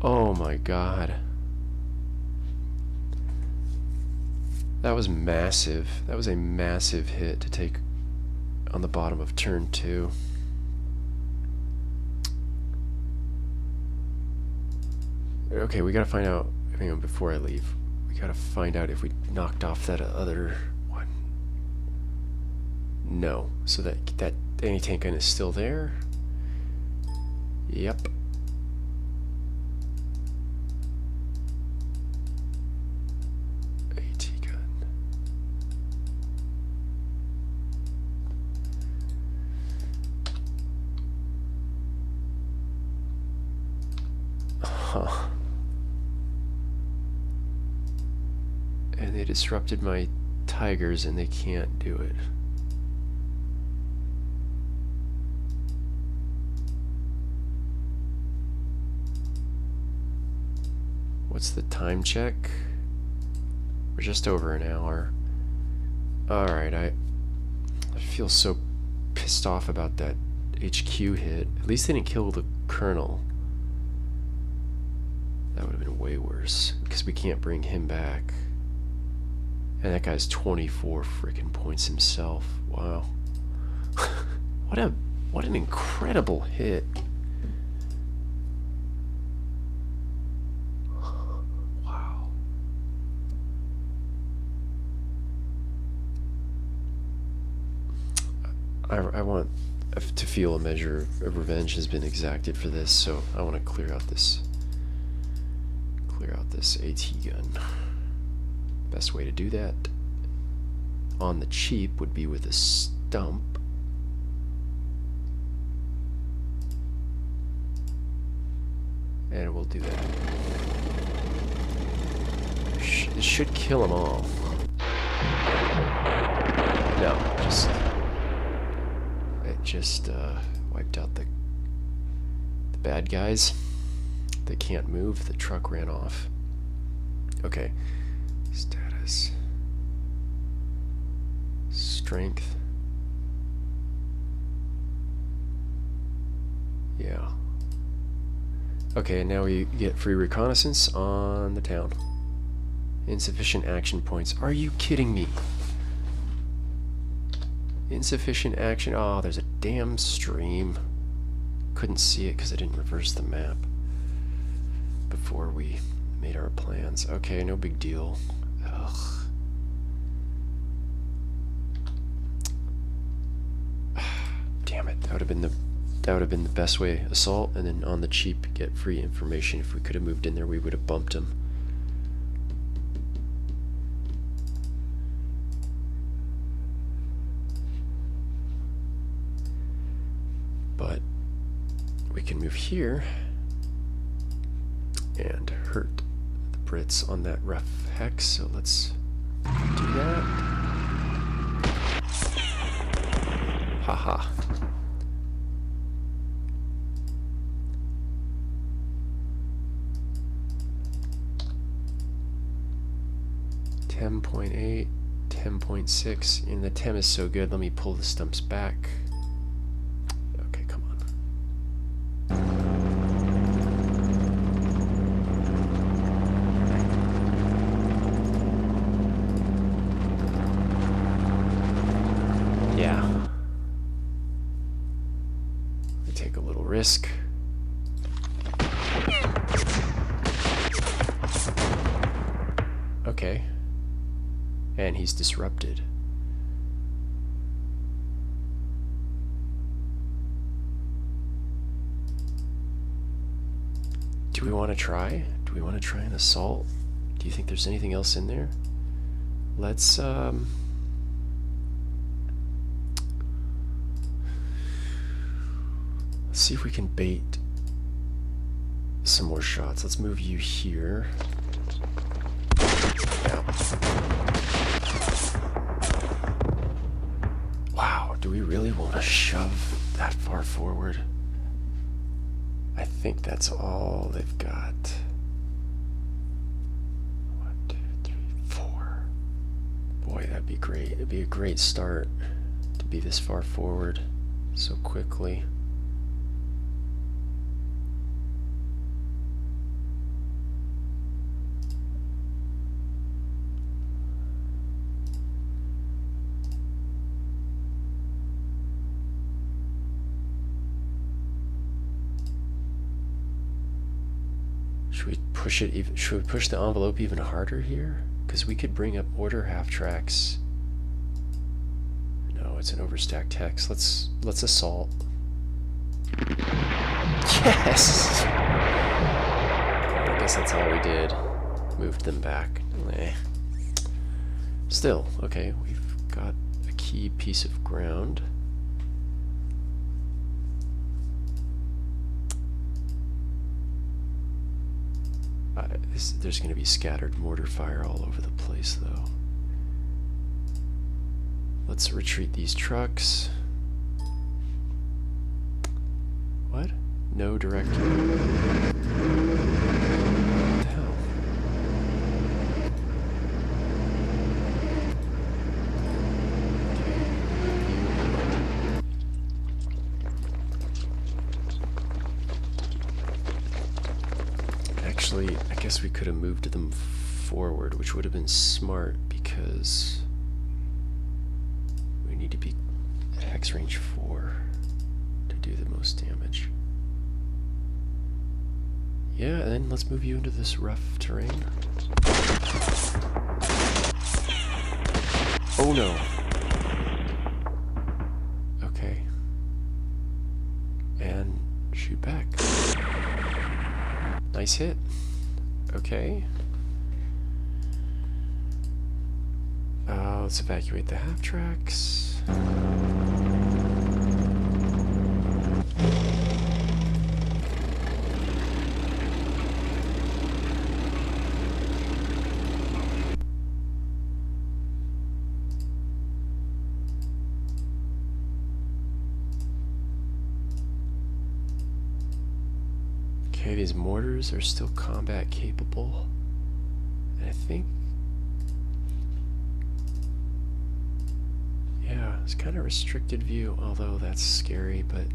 Oh my god. That was massive. That was a massive hit to take on the bottom of turn 2. Okay, we gotta find out, hang on, before I leave, we gotta find out if we knocked off that other one. No. So that anti-tank gun is still there? Yep. AT gun. Huh. And they disrupted my tigers and they can't do it. What's the time check? We're just over an hour. Alright, I feel so pissed off about that HQ hit. At least they didn't kill the colonel. That would have been way worse, because we can't bring him back. And that guy's 24 freaking points himself. Wow. What an incredible hit. Wow. I want to feel a measure of revenge has been exacted for this, so I want to clear out this AT gun. Best way to do that on the cheap would be with a stump. And we'll do that. It should kill them all. No, it just wiped out the bad guys. They can't move. The truck ran off. Okay. Status. Strength. Yeah. Okay, now we get free reconnaissance on the town. Insufficient action points. Are you kidding me? Insufficient action. Oh, there's a damn stream. Couldn't see it because I didn't reverse the map before we made our plans. Okay, no big deal. Ugh. Damn it. That would have been the best way. Assault, and then on the cheap get free information. If we could have moved in there, we would have bumped him. But we can move here and hurt the Brits on that rough hex, so let's do that. Haha. .8, 10.6, and the 10 is so good. Let me pull the stumps back. Okay, come on. Yeah. We take a little risk. Okay. And he's disrupted. Do we want to try? Do we want to try an assault? Do you think there's anything else in there? Let's see if we can bait some more shots. Let's move you here. Yeah. Wow, do we really want to shove that far forward? I think that's all they've got. 1, 2, 3, 4. Boy, that'd be great. It'd be a great start to be this far forward so quickly. Should we push the envelope even harder here? Because we could bring up order half tracks. No, it's an overstacked hex. Let's assault. Yes! I guess that's all we did. Moved them back. Still, okay, we've got a key piece of ground. There's going to be scattered mortar fire all over the place, though. Let's retreat these trucks. What? No direct. What the hell? Actually, I guess we could have moved them forward, which would have been smart because we need to be at hex range 4 to do the most damage. Yeah, and then let's move you into this rough terrain. Oh no. Okay. And shoot back. Nice hit. Okay. Let's evacuate the half tracks. Okay, these mortars are still combat capable. And I think, yeah, it's kind of restricted view, although that's scary, but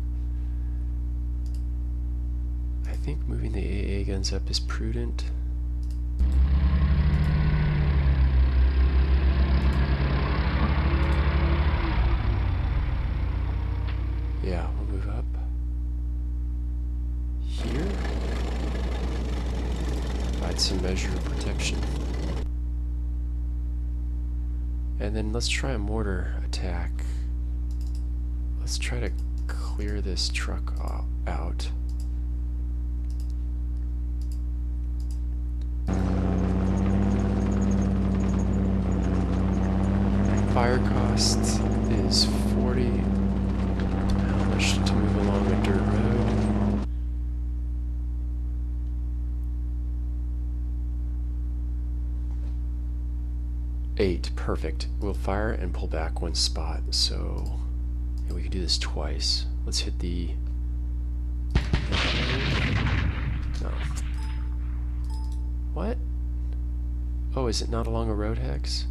I think moving the AA guns up is prudent. a measure of protection. And then let's try a mortar attack. Let's try to clear this truck out. Fire cost is 40. How much to move along a dirt road? Eight. Perfect. We'll fire and pull back one spot. So yeah, we can do this twice. Let's hit the... No. What? Oh, is it not along a road hex?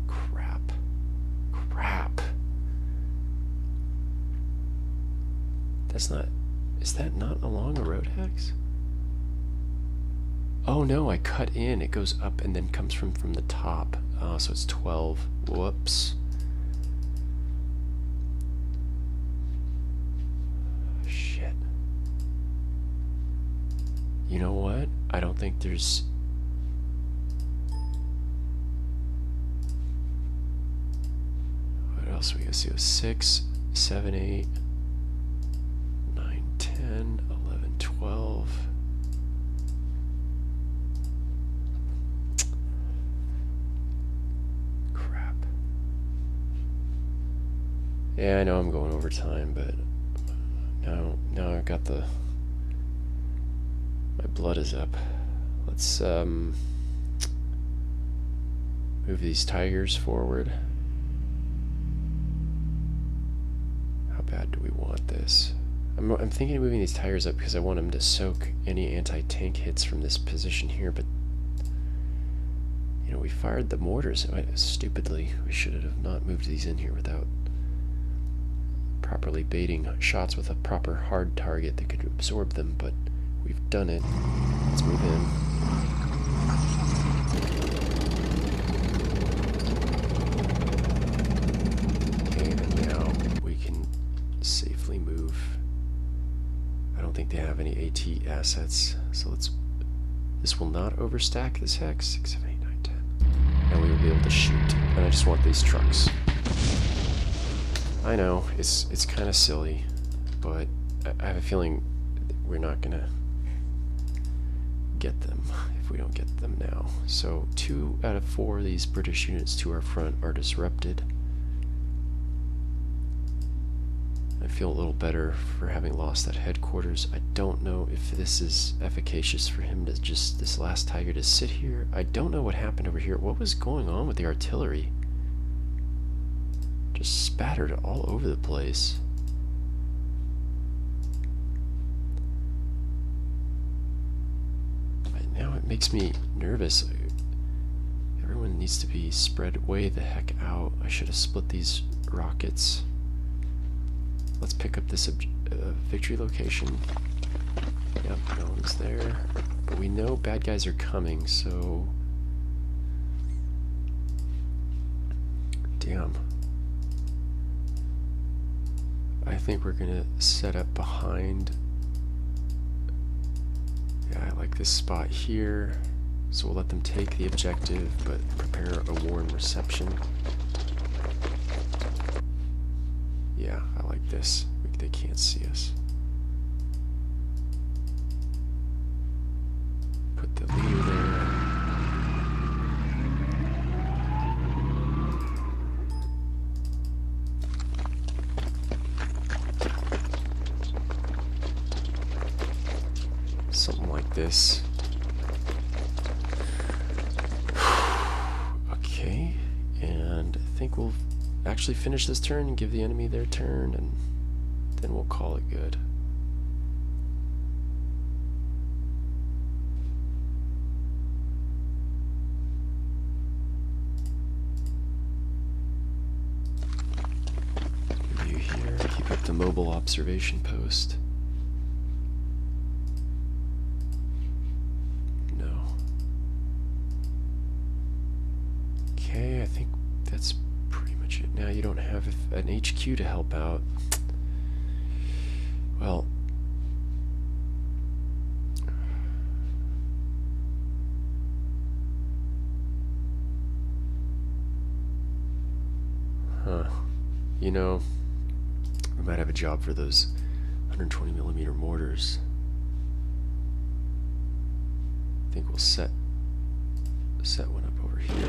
Crap. That's not... Is that not along a road hex? Oh no, I cut in. It goes up and then comes from the top. Oh, so it's 12. Whoops. Shit. You know what? I don't think there's... What else we got? So 6, 7, 8, 9, 10, 11, 12. Crap. Yeah, I know I'm going over time, but now I've got the... My blood is up. Let's move these tigers forward. How bad do we want this? I'm thinking of moving these tires up because I want them to soak any anti-tank hits from this position here, but you know, we fired the mortars stupidly. We should have not moved these in here without properly baiting shots with a proper hard target that could absorb them, but we've done it. Let's move in. Okay, and now we can safely move. I don't think they have any AT assets, so let's... This will not overstack this hex. 6, 7, 8, 9, 10. And we will be able to shoot. And I just want these trucks. I know, it's kind of silly, but I have a feeling we're not gonna get them if we don't get them now. So 2 out of 4 of these British units to our front are disrupted. I feel a little better for having lost that headquarters. I don't know if this is efficacious for him to just, this last tiger, to sit here. I don't know what happened over here. What was going on with the artillery? Just spattered all over the place. And now it makes me nervous. Everyone needs to be spread way the heck out. I should have split these rockets. Let's pick up this victory location. Yep, no one's there. But we know bad guys are coming, so... Damn. I think we're gonna set up behind... Yeah, I like this spot here. So we'll let them take the objective, but prepare a warm reception. Yeah, I like this. They can't see us. Put the leader there. Something like this. Okay, and I think we'll actually finish this turn and give the enemy their turn, and then we'll call it good. Review here, keep up the mobile observation post. No. Okay, I think that's pretty much it. Now you don't have an HQ to help out. Well, Huh. You know, we might have a job for those 120 millimeter mortars. I think we'll set one up over here.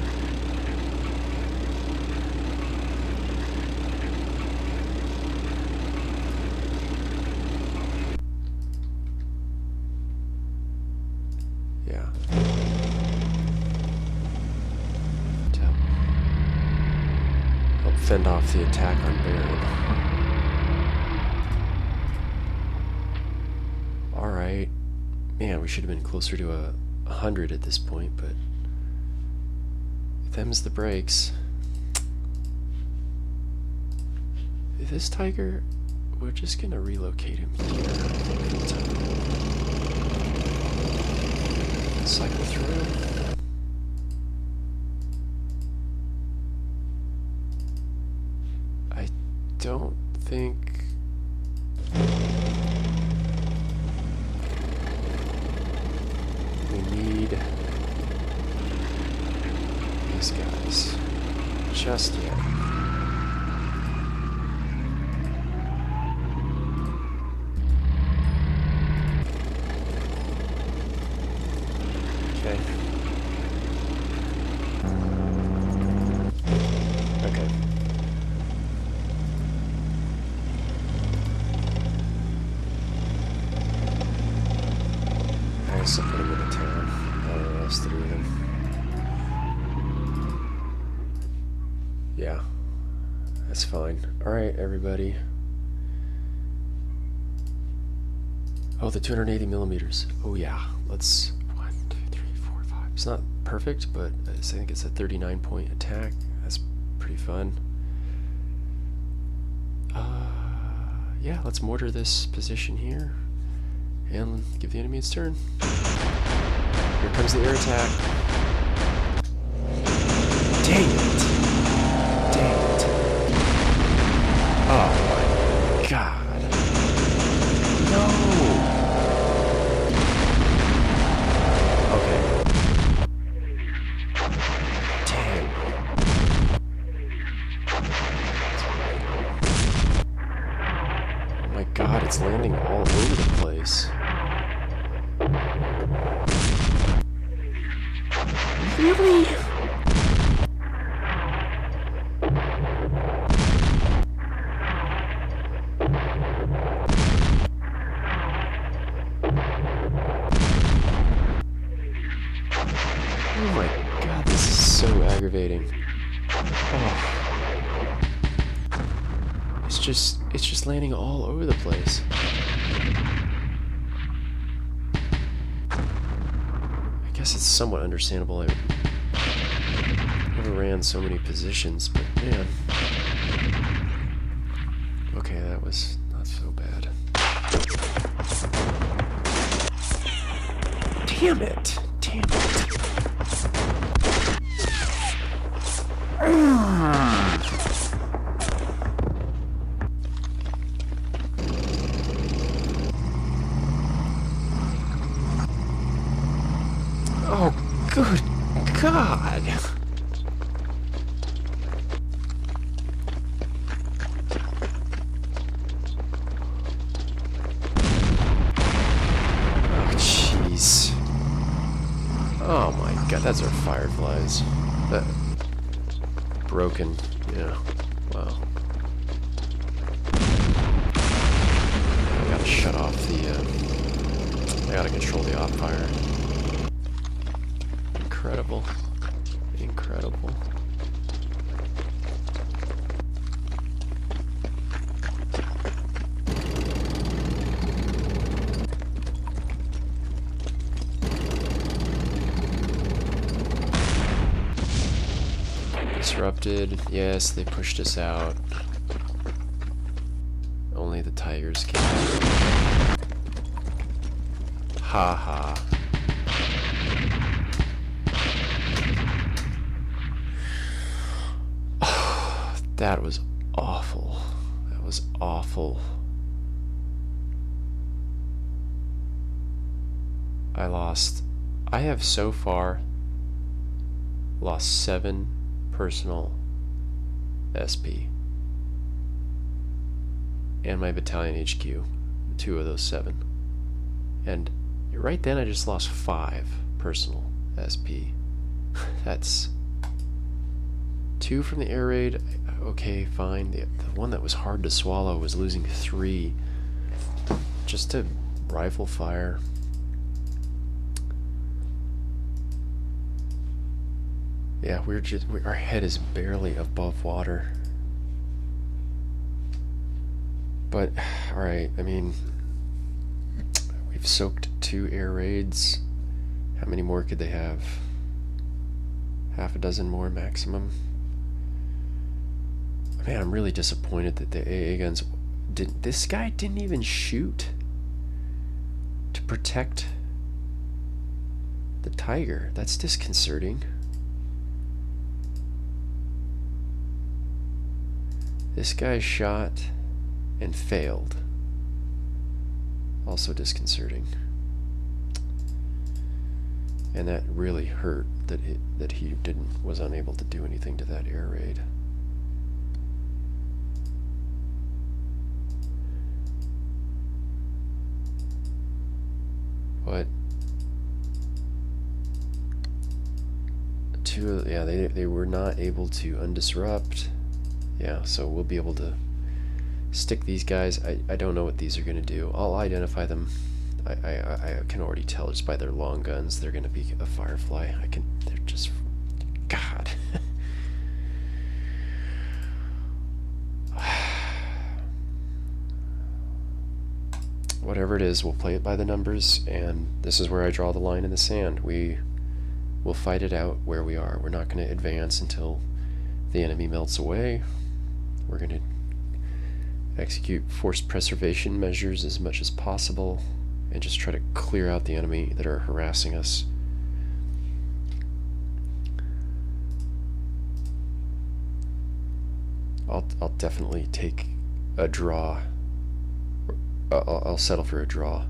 Yeah. To help fend off the attack on Baron. Alright. Man, we should have been closer to 100 at this point, but them's the breaks. This tiger, we're just gonna relocate him here, I think, for the time being. Cycle through. I don't think we need these guys just yet. Okay. Okay. I guess I'll put him in the town. I don't know what else to do with him. Yeah. That's fine. Alright, everybody. Oh, the 280 millimeters. Oh, yeah. Let's... 1, 2, 3, 4, 5. It's not perfect, but I think it's a 39-point attack. That's pretty fun. Yeah, let's mortar this position here. And give the enemy its turn. Here comes the air attack. Dang it! Dang it. Oh my god. No! Okay. Dang. Oh my god, it's landing all over the place. Really? Oh my god, this is so aggravating. Oh. It's just landing all over the place. I guess it's somewhat understandable. I overran so many positions, but man. Okay, that was not so bad. Damn it! Damn it! Oh, good God! Oh, jeez. Oh my god, that's our fireflies. That... broken, yeah. Wow. I gotta shut off the, I gotta control the op fire. Incredible. Incredible. Disrupted. Yes, they pushed us out. Only the tigers can. Ha ha. That was awful. That was awful. I have so far lost 7 personal SP. And my battalion HQ, 2 of those 7. And right then I just lost 5 personal SP. That's 2 from the air raid. Okay, fine. The one that was hard to swallow was losing 3 just to rifle fire. Yeah, our head is barely above water. But, alright, I mean, we've soaked 2 air raids. How many more could they have? Half a dozen more maximum? Man, I'm really disappointed that the AA guns didn't. This guy didn't even shoot to protect the tiger. That's disconcerting. This guy shot and failed. Also disconcerting. And that really hurt that he was unable to do anything to that air raid. But yeah, they were not able to undisrupt. Yeah, so we'll be able to stick these guys. I don't know what these are going to do. I'll identify them. I can already tell just by their long guns they're going to be a Firefly. They're just, God. Whatever it is, we'll play it by the numbers, and this is where I draw the line in the sand. We will fight it out where we are. We're not going to advance until the enemy melts away. We're going to execute force preservation measures as much as possible and just try to clear out the enemy that are harassing us. I'll definitely take a draw. I'll settle for a draw.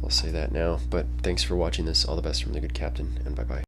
I'll say that now. But thanks for watching this. All the best from the good captain, and bye-bye.